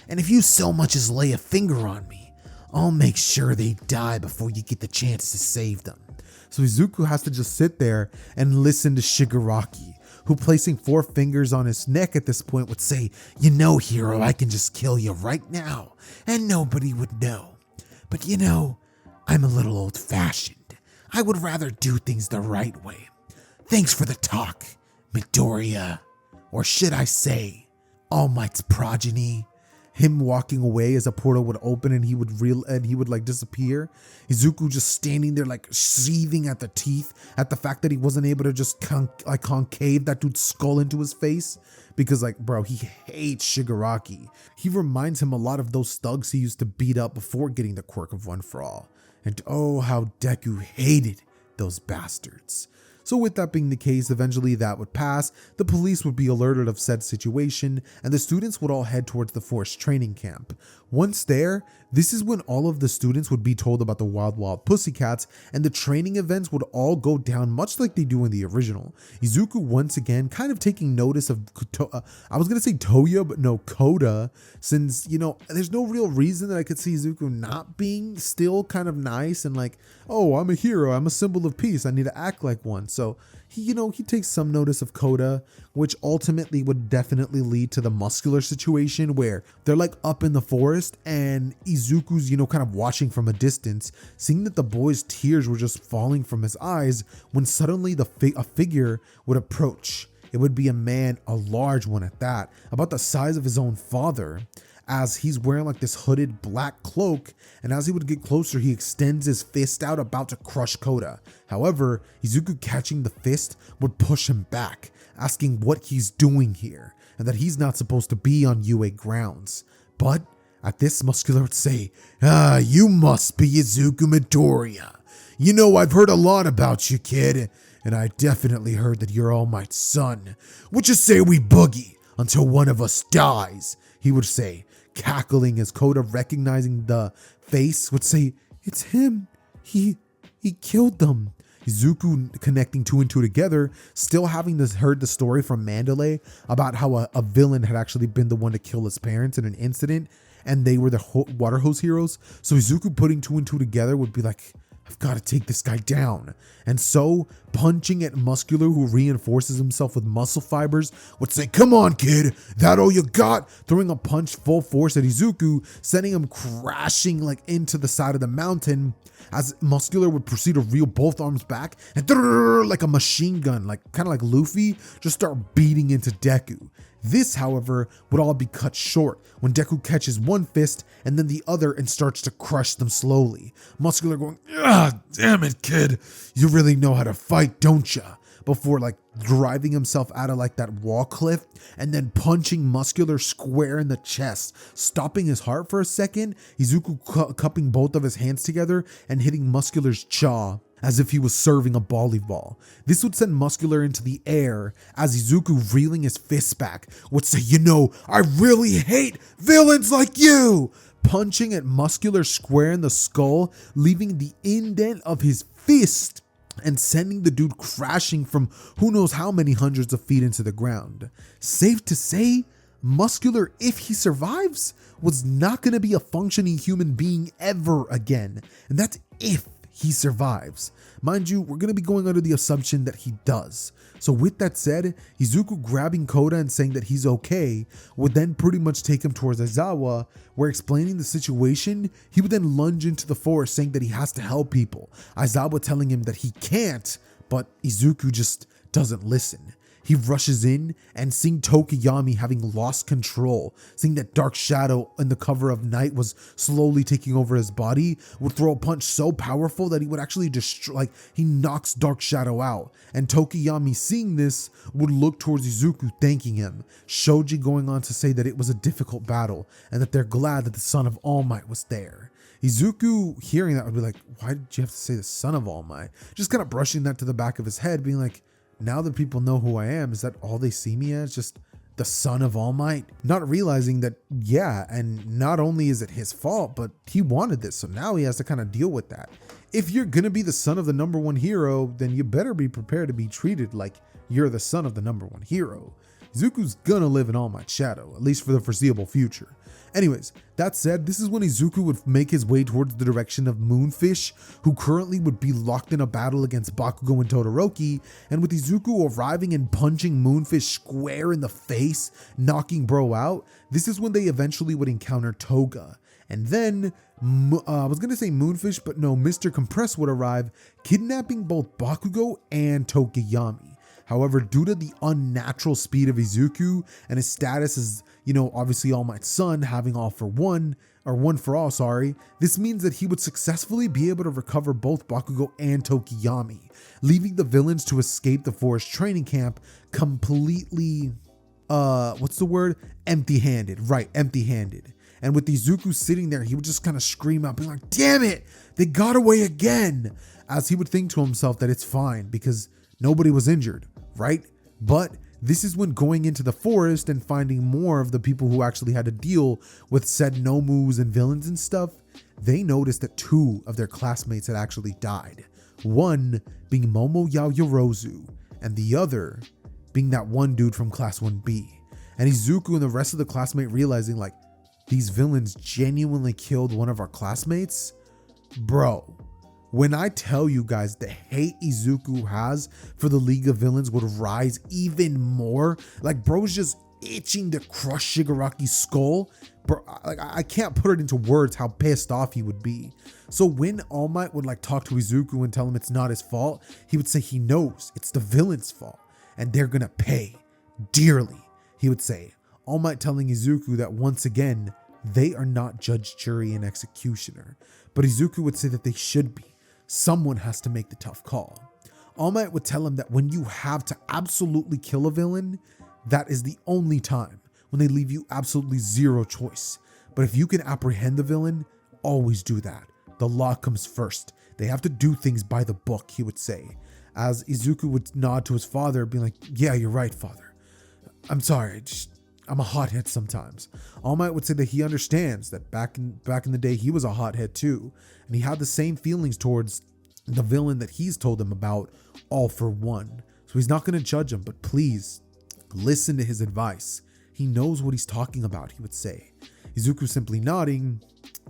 And if you so much as lay a finger on me, I'll make sure they die before you get the chance to save them." So Izuku has to just sit there and listen to Shigaraki, who, placing 4 fingers on his neck at this point, would say, "Hero, I can just kill you right now and nobody would know. But I'm a little old-fashioned. I would rather do things the right way. Thanks for the talk, Midoriya. Or should I say, All Might's progeny." Him walking away as a portal would open and he would disappear. Izuku just standing there seething at the teeth at the fact that he wasn't able to just concave that dude's skull into his face, because bro, he hates Shigaraki. He reminds him a lot of those thugs he used to beat up before getting the quirk of One for All. And oh, how Deku hated those bastards. So with that being the case, eventually that would pass, the police would be alerted of said situation, and the students would all head towards the forest training camp. Once there, this is when all of the students would be told about the Wild Pussycats, and the training events would all go down much like they do in the original. Izuku once again kind of taking notice of, I was going to say Toya, but no, Koda, since, there's no real reason that I could see Izuku not being still kind of nice and "Oh, I'm a hero, I'm a symbol of peace, I need to act like one." So he takes some notice of Koda, which ultimately would definitely lead to the muscular situation where they're up in the forest forest, and Izuku's, kind of watching from a distance, seeing that the boy's tears were just falling from his eyes, when suddenly a figure would approach. It would be a man, a large one at that, about the size of his own father, as he's wearing like this hooded black cloak, and as he would get closer, he extends his fist out about to crush Kota. However, Izuku, catching the fist, would push him back, asking what he's doing here, and that he's not supposed to be on UA grounds. But at this, Muscular would say, you must be Izuku Midoriya. I've heard a lot about you, kid, and I definitely heard that you're All Might's son. What you say we boogie until one of us dies? He would say, cackling, as Kota, recognizing the face, would say, it's him. He killed them. Izuku, connecting two and two together, still having heard the story from Mandalay about how a villain had actually been the one to kill his parents in an incident, and they were the water hose heroes. So Izuku, putting two and two together, would be like, I've got to take this guy down. And so, punching at Muscular, who reinforces himself with muscle fibers, would say, come on, kid, that all you got? Throwing a punch full force at Izuku, sending him crashing like into the side of the mountain, as Muscular would proceed to reel both arms back and like a machine gun, like kind of like Luffy, just start beating into Deku. This, however, would all be cut short when Deku catches one fist and then the other and starts to crush them slowly. Muscular going, damn it, kid, you really know how to fight, don't ya? Before like driving himself out of like that wall cliff and then punching Muscular square in the chest, stopping his heart for a second, Izuku cupping both of his hands together and hitting Muscular's jaw as if he was serving a volleyball. This would send Muscular into the air, as Izuku, reeling his fists back, would say, I really hate villains like you, punching at Muscular square in the skull, leaving the indent of his fist and sending the dude crashing from who knows how many hundreds of feet into the ground. Safe to say, Muscular, if he survives, was not going to be a functioning human being ever again. And that's if he survives. Mind you, we're going to be going under the assumption that he does. So with that said, Izuku grabbing Kota and saying that he's okay would then pretty much take him towards Aizawa, where, explaining the situation, he would then lunge into the forest saying that he has to help people. Aizawa telling him that he can't, but Izuku just doesn't listen. He rushes in and, seeing Tokiyami having lost control, seeing that Dark Shadow in the cover of night was slowly taking over his body, would throw a punch so powerful that he would actually destroy, he knocks Dark Shadow out. And Tokiyami, seeing this, would look towards Izuku, thanking him. Shoji going on to say that it was a difficult battle and that they're glad that the son of All Might was there. Izuku, hearing that, would be like, why did you have to say the son of All Might? Just kind of brushing that to the back of his head, being like, now that people know who I am, is that all they see me as? Just the son of All Might? Not realizing that, yeah, and not only is it his fault, but he wanted this, so now he has to kind of deal with that. If you're gonna be the son of the number one hero, then you better be prepared to be treated like you're the son of the number one hero. Izuku's gonna live in All Might's shadow, at least for the foreseeable future. Anyways, that said, this is when Izuku would make his way towards the direction of Moonfish, who currently would be locked in a battle against Bakugo and Todoroki, and with Izuku arriving and punching Moonfish square in the face, knocking bro out, this is when they eventually would encounter Toga. And then, I was going to say Moonfish, but no, Mr. Compress would arrive, kidnapping both Bakugo and Tokiyami. However, due to the unnatural speed of Izuku and his status as, obviously All Might's son, having one for all, this means that he would successfully be able to recover both Bakugo and Tokiyami, leaving the villains to escape the forest training camp completely, empty-handed. Right, empty-handed. And with Izuku sitting there, he would just kind of scream out, being like, damn it, they got away again, as he would think to himself that it's fine because nobody was injured, right? But this is when going into the forest and finding more of the people who actually had to deal with said Nomus and villains and stuff, they noticed that two of their classmates had actually died. One being Momo Yaoyorozu, and the other being that one dude from Class 1B. And Izuku and the rest of the classmate realizing, like, these villains genuinely killed one of our classmates? Bro, when I tell you guys the hate Izuku has for the League of Villains would rise even more, like, bro's just itching to crush Shigaraki's skull. Bro, like I can't put it into words how pissed off he would be. So when All Might would like talk to Izuku and tell him it's not his fault, he would say he knows it's the villain's fault and they're gonna pay dearly. He would say, All Might telling Izuku that once again, they are not judge, jury, and executioner. But Izuku would say that they should be. Someone has to make the tough call. All Might would tell him that when you have to absolutely kill a villain, that is the only time when they leave you absolutely zero choice. But if you can apprehend the villain, always do that. The law comes first. They have to do things by the book, he would say. As Izuku would nod to his father, being like, yeah, you're right, father. I'm sorry, I'm a hothead sometimes. All Might would say that he understands that back in the day, he was a hothead too. And he had the same feelings towards the villain that he's told him about, all for one. So he's not going to judge him, but please listen to his advice. He knows what he's talking about, he would say. Izuku simply nodding,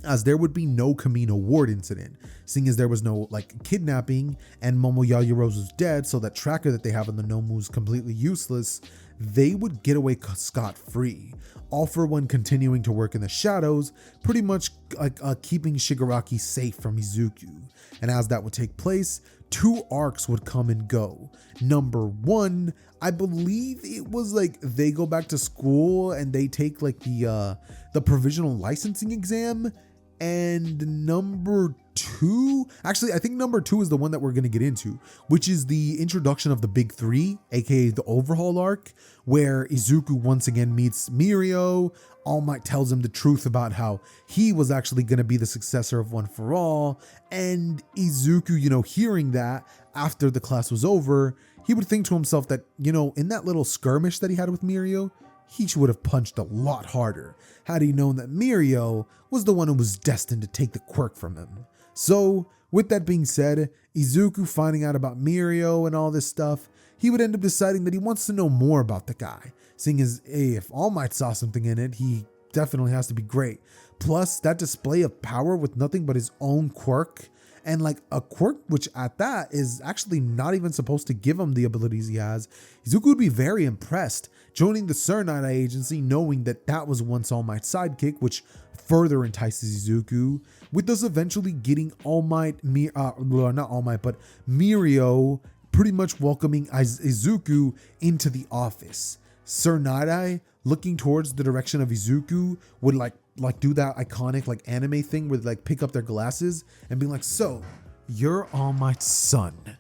as there would be no Kamino Ward incident, seeing as there was no like kidnapping and Momo Yaoyorozu's dead, so that tracker that they have on the Nomu is completely useless. They would get away scot-free, all for one continuing to work in the shadows, pretty much like keeping Shigaraki safe from Izuku. And as that would take place, 2 arcs would come and go. Number 1, I believe it was like they go back to school and they take like the provisional licensing exam. And number 2, actually I think number 2 is the one that we're going to get into, which is the introduction of the big 3, aka the overhaul arc, where Izuku once again meets Mirio. All Might tells him the truth about how he was actually going to be the successor of One for All, and Izuku, hearing that after the class was over, he would think to himself that, in that little skirmish that he had with Mirio, he would have punched a lot harder had he known that Mirio was the one who was destined to take the quirk from him. So, with that being said, Izuku finding out about Mirio and all this stuff, he would end up deciding that he wants to know more about the guy, seeing as, hey, if All Might saw something in it, he definitely has to be great. Plus, that display of power with nothing but his own quirk, and like a quirk which at that is actually not even supposed to give him the abilities he has, Izuku would be very impressed, joining the Sernai agency knowing that that was once All Might's sidekick, which further entices Izuku, with us eventually getting All Might, not All Might, but Mirio pretty much welcoming Izuku into the office. Sir Nidai, looking towards the direction of Izuku, would like do that iconic like anime thing where they like pick up their glasses and be like, so, you're All Might's son.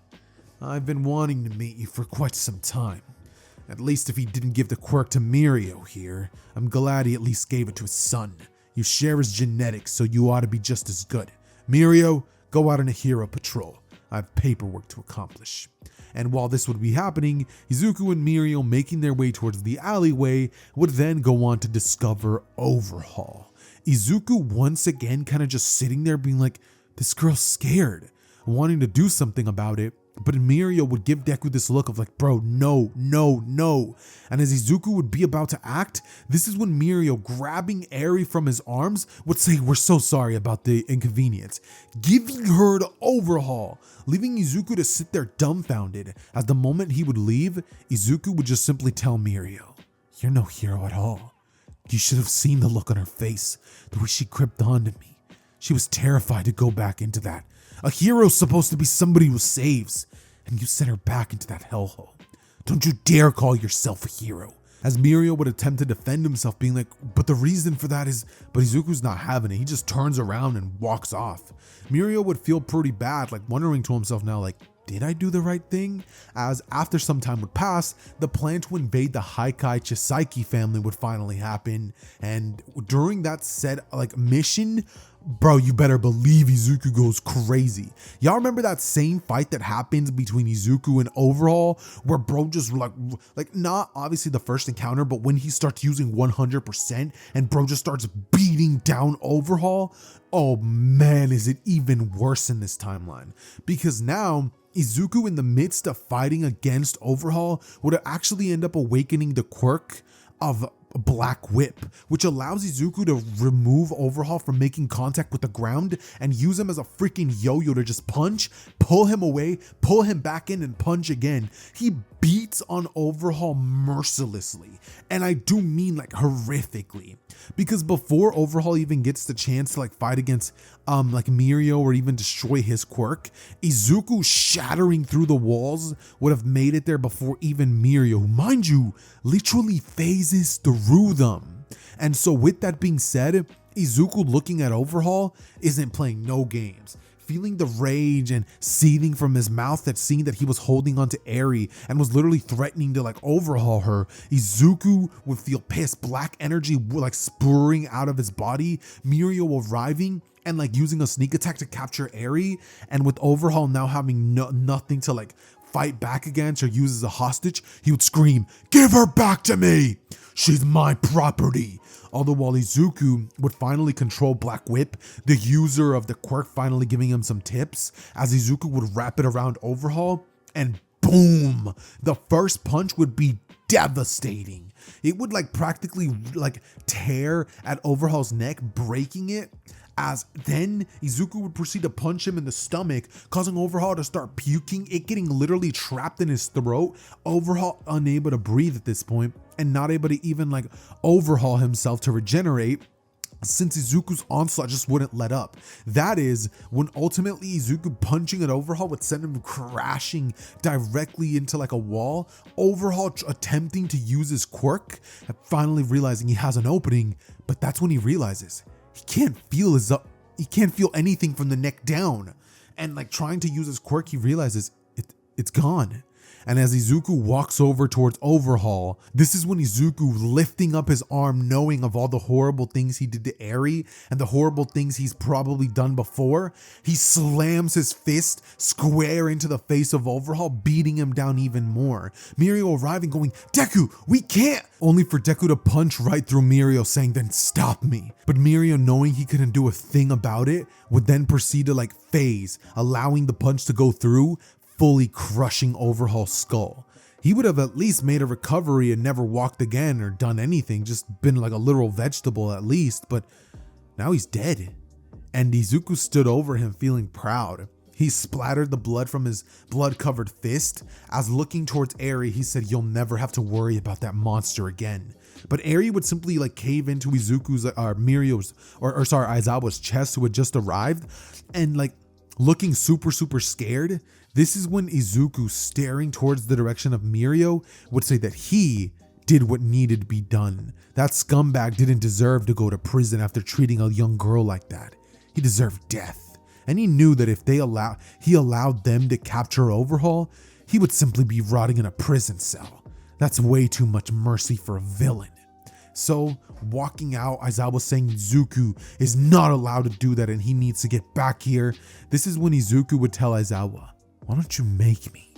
I've been wanting to meet you for quite some time. At least if he didn't give the quirk to Mirio here, I'm glad he at least gave it to his son. You share his genetics, so you ought to be just as good. Mirio, go out on a hero patrol. I have paperwork to accomplish. And while this would be happening, Izuku and Mirio making their way towards the alleyway would then go on to discover Overhaul. Izuku once again kind of just sitting there being like, this girl's scared, wanting to do something about it. But Mirio would give Deku this look of like, bro, no. And as Izuku would be about to act, this is when Mirio, grabbing Eri from his arms, would say, we're so sorry about the inconvenience, giving her to Overhaul, leaving Izuku to sit there dumbfounded. As the moment he would leave, Izuku would just simply tell Mirio, you're no hero at all. You should have seen the look on her face, the way she gripped onto me. She was terrified to go back into that. A hero's supposed to be somebody who saves, and you sent her back into that hellhole. Don't you dare call yourself a hero. As Mirio would attempt to defend himself, being like, but the reason for that is, but Izuku's not having it. He just turns around and walks off. Mirio would feel pretty bad, like wondering to himself now, like, did I do the right thing? As after some time would pass, the plan to invade the Haikai Chisaki family would finally happen. And during that said mission, bro, you better believe Izuku goes crazy. Y'all remember that same fight that happens between Izuku and Overhaul, where bro just like not obviously the first encounter, but when he starts using 100% and bro just starts beating down Overhaul? Oh man, is it even worse in this timeline? Because now Izuku, in the midst of fighting against Overhaul, would actually end up awakening the quirk of Black Whip, which allows Izuku to remove Overhaul from making contact with the ground and use him as a freaking yo-yo to just punch, pull him away, pull him back in, and punch again. He beats on Overhaul mercilessly, and I do mean like horrifically, because before Overhaul even gets the chance to like fight against like Mirio or even destroy his quirk, Izuku shattering through the walls would have made it there before even Mirio, who, mind you, literally phases through them. And so with that being said, Izuku looking at Overhaul isn't playing no games. Feeling the rage and seething from his mouth at seeing that he was holding onto Eri and was literally threatening to like overhaul her, Izuku would feel pissed, black energy like spurring out of his body, Mirio arriving and like using a sneak attack to capture Eri, and with Overhaul now having nothing to like fight back against or use as a hostage, he would scream, "Give her back to me! She's my property!" All the while Izuku would finally control Black Whip, the user of the quirk finally giving him some tips, as Izuku would wrap it around Overhaul, and boom! The first punch would be devastating. It would like practically like tear at Overhaul's neck, breaking it, as then Izuku would proceed to punch him in the stomach, causing Overhaul to start puking, it getting literally trapped in his throat, Overhaul unable to breathe at this point, and not able to even like overhaul himself to regenerate, since Izuku's onslaught just wouldn't let up. That is when ultimately Izuku punching at Overhaul would send him crashing directly into like a wall, Overhaul attempting to use his quirk and finally realizing he has an opening, but that's when he realizes he can't feel anything from the neck down, and like trying to use his quirk, he realizes it's gone. And as Izuku walks over towards Overhaul, this is when Izuku, lifting up his arm, knowing of all the horrible things he did to Eri and the horrible things he's probably done before, he slams his fist square into the face of Overhaul, beating him down even more. Mirio arriving going, "Deku, we can't!" Only for Deku to punch right through Mirio, saying, "Then stop me." But Mirio, knowing he couldn't do a thing about it, would then proceed to like phase, allowing the punch to go through, fully crushing Overhaul's skull. He would have at least made a recovery and never walked again or done anything, just been like a literal vegetable at least, but now he's dead. And Izuku stood over him feeling proud. He splattered the blood from his blood-covered fist, as looking towards Eri, he said, "You'll never have to worry about that monster again." But Eri would simply like cave into Izuku's, Mirio's, Aizawa's chest, who had just arrived, and like looking super scared. This is when Izuku, staring towards the direction of Mirio, would say that he did what needed to be done. That scumbag didn't deserve to go to prison after treating a young girl like that. He deserved death. And he knew that if he allowed them to capture Overhaul, he would simply be rotting in a prison cell. That's way too much mercy for a villain. So, walking out, Aizawa saying Izuku is not allowed to do that and he needs to get back here. This is when Izuku would tell Aizawa, "Why don't you make me?"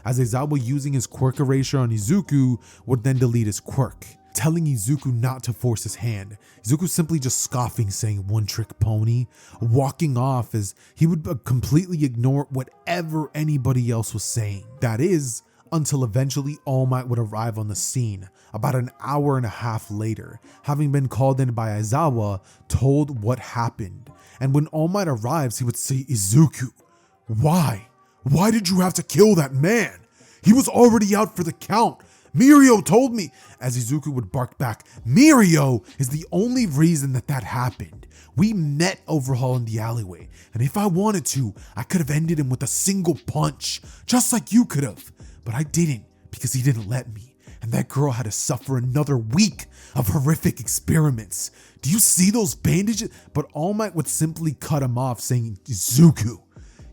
As Aizawa, using his quirk erasure on Izuku, would then delete his quirk, telling Izuku not to force his hand. Izuku simply just scoffing, saying, "One trick pony," walking off as he would completely ignore whatever anybody else was saying. That is, until eventually All Might would arrive on the scene, about an hour and a half later, having been called in by Aizawa, told what happened. And when All Might arrives, he would say, "Izuku, why? Why did you have to kill that man? He was already out for the count. Mirio told me," as Izuku would bark back, "Mirio is the only reason that happened. We met Overhaul in the alleyway, and if I wanted to, I could have ended him with a single punch, just like you could have. But I didn't, because he didn't let me. And that girl had to suffer another week of horrific experiments. Do you see those bandages?" But All Might would simply cut him off, saying, "Izuku,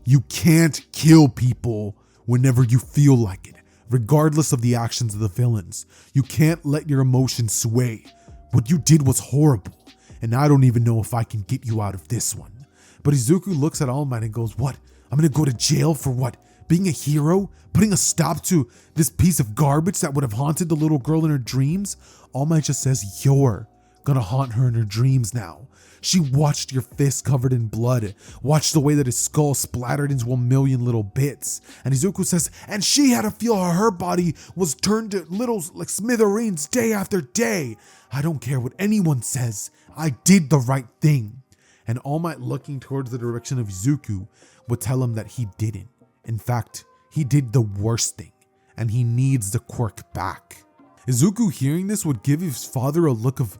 you can't kill people whenever you feel like it, regardless of the actions of the villains. You can't let your emotions sway. What you did was horrible, and I don't even know if I can get you out of this one." But Izuku looks at All Might and goes, "What? I'm gonna go to jail for what? Being a hero? Putting a stop to this piece of garbage that would have haunted the little girl in her dreams?" All Might just says, "You're gonna haunt her in her dreams now. She watched your fist covered in blood, watched the way that his skull splattered into a million little bits. And Izuku says, and she had to feel how her body was turned to little like smithereens day after day. I don't care what anyone says. I did the right thing. And All Might, looking towards the direction of Izuku, would tell him that he didn't. In fact, he did the worst thing, and he needs the quirk back. Izuku, hearing this, would give his father a look of,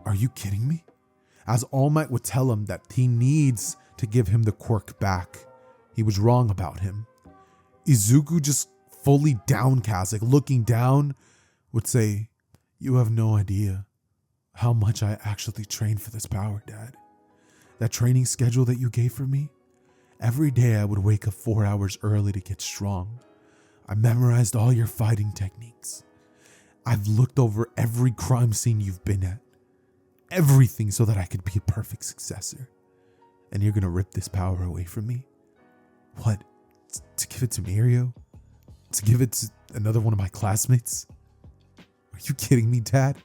are you kidding me? As All Might would tell him that he needs to give him the quirk back. He was wrong about him. Izuku, just fully downcast, like looking down, would say, you have no idea how much I actually trained for this power, Dad. That training schedule that you gave for me, every day I would wake up 4 hours early to get strong. I memorized all your fighting techniques. I've looked over every crime scene you've been at. Everything so that I could be a perfect successor. And you're gonna rip this power away from me? What? To give it to Mirio? To give it to another one of my classmates? Are you kidding me, Dad?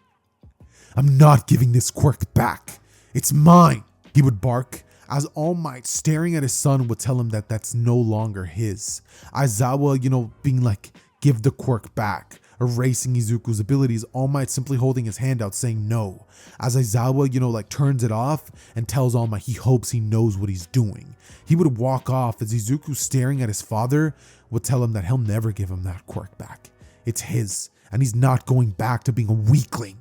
I'm not giving this quirk back. It's mine, he would bark, as All Might, staring at his son, would tell him that that's no longer his. Aizawa, being like, give the quirk back, erasing Izuku's abilities. All Might simply holding his hand out saying no. As Aizawa, turns it off and tells All Might he hopes he knows what he's doing. He would walk off as Izuku, staring at his father, would tell him that he'll never give him that quirk back. It's his, and he's not going back to being a weakling.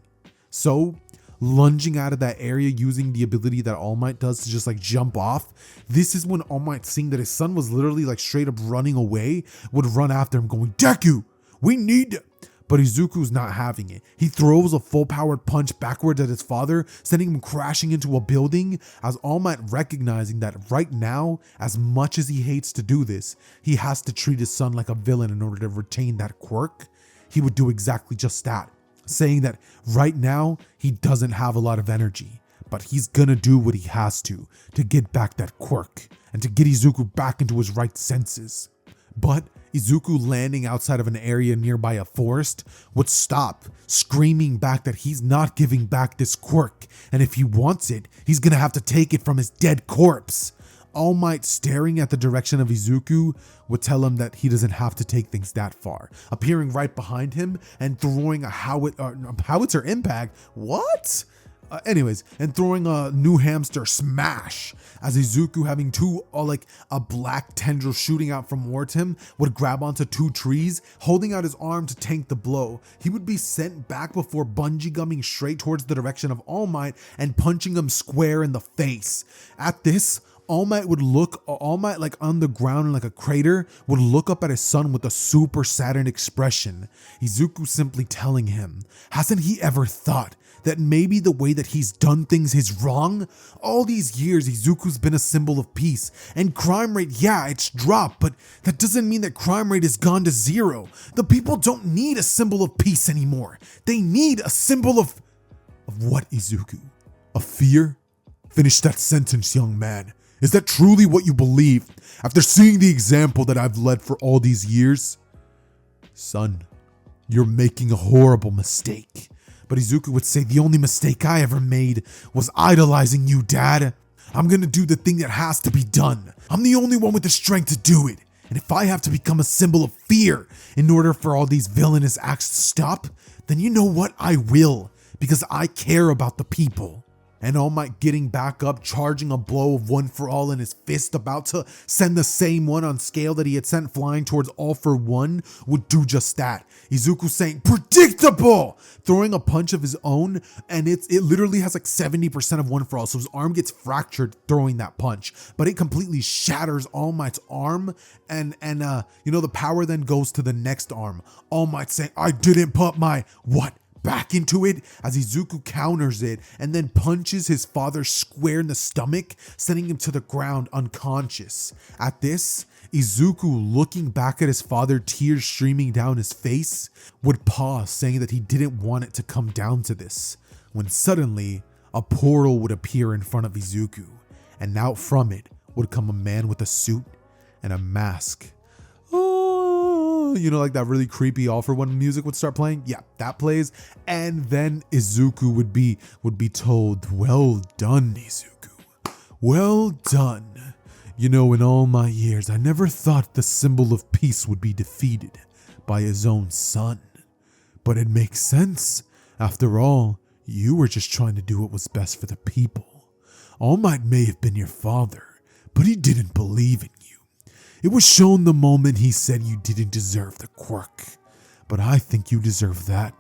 So, lunging out of that area using the ability that All Might does to just like jump off. This is when All Might, seeing that his son was literally like straight up running away, would run after him going, Deku, we need it. But Izuku's not having it. He throws a full powered punch backwards at his father, sending him crashing into a building, as All Might, recognizing that right now, as much as he hates to do this, he has to treat his son like a villain in order to retain that quirk. He would do exactly just that, saying that right now he doesn't have a lot of energy, but he's gonna do what he has to get back that quirk and to get Izuku back into his right senses. But Izuku, landing outside of an area nearby a forest, would stop, screaming back that he's not giving back this quirk, and if he wants it, he's gonna have to take it from his dead corpse. All Might, staring at the direction of Izuku, would tell him that he doesn't have to take things that far, appearing right behind him and throwing a howitzer impact. What? And throwing a new hamster smash, as Izuku, having a black tendril shooting out from towards him, would grab onto 2 trees, holding out his arm to tank the blow. He would be sent back before bungee gumming straight towards the direction of All Might and punching him square in the face. At this, All Might like on the ground in like a crater, would look up at his son with a super saddened expression. Izuku simply telling him, hasn't he ever thought that maybe the way that he's done things is wrong? All these years, Izuku's been a symbol of peace, and crime rate, yeah, it's dropped, but that doesn't mean that crime rate has gone to 0. The people don't need a symbol of peace anymore. They need a symbol of what, Izuku? Of fear? Finish that sentence, young man. Is that truly what you believe, after seeing the example that I've led for all these years? Son, you're making a horrible mistake. But Izuku would say, the only mistake I ever made was idolizing you, Dad. I'm gonna do the thing that has to be done. I'm the only one with the strength to do it. And if I have to become a symbol of fear in order for all these villainous acts to stop, then you know what? I will, because I care about the people. And All Might, getting back up, charging a blow of One for All in his fist, about to send the same one on scale that he had sent flying towards All for One, would do just that. Izuku saying, predictable! Throwing a punch of his own, and it literally has like 70% of One for All, so his arm gets fractured throwing that punch, but it completely shatters All Might's arm, and the power then goes to the next arm. All Might saying, I didn't put my what back into it, as Izuku counters it and then punches his father square in the stomach, sending him to the ground unconscious. At this, Izuku, looking back at his father, tears streaming down his face, would pause, saying that he didn't want it to come down to this, when suddenly a portal would appear in front of Izuku, and out from it would come a man with a suit and a mask. Oh, you know, like that really creepy All For One music would start playing. Yeah, that plays. And then Izuku would be told, well done, Izuku. Well done. You know, in all my years, I never thought the symbol of peace would be defeated by his own son. But it makes sense. After all, you were just trying to do what was best for the people. All Might may have been your father, but he didn't believe in you. It was shown the moment he said you didn't deserve the quirk. But I think you deserve that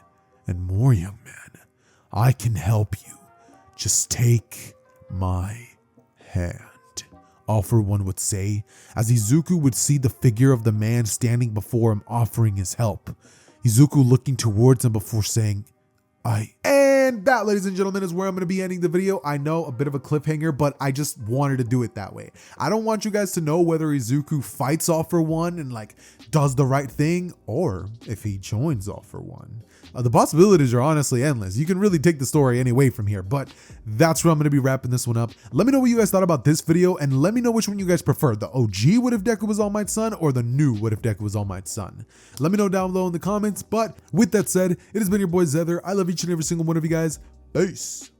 and more, young man. I can help you. Just take my hand. All For One would say, as Izuku would see the figure of the man standing before him offering his help. Izuku looking towards him before saying, And that, ladies and gentlemen, is where I'm going to be ending the video. I know, a bit of a cliffhanger, but I just wanted to do it that way. I don't want you guys to know whether Izuku fights All For One and like does the right thing, or if he joins All For One. The possibilities are honestly endless. You can really take the story any way from here, but that's where I'm going to be wrapping this one up. Let me know what you guys thought about this video, and let me know which one you guys prefer, the OG What If Deku Was All Might's son or the new What If Deku Was All Might's son. Let me know down below in the comments, but with that said, it has been your boy Xehther. I love each and every single one of you guys. Peace.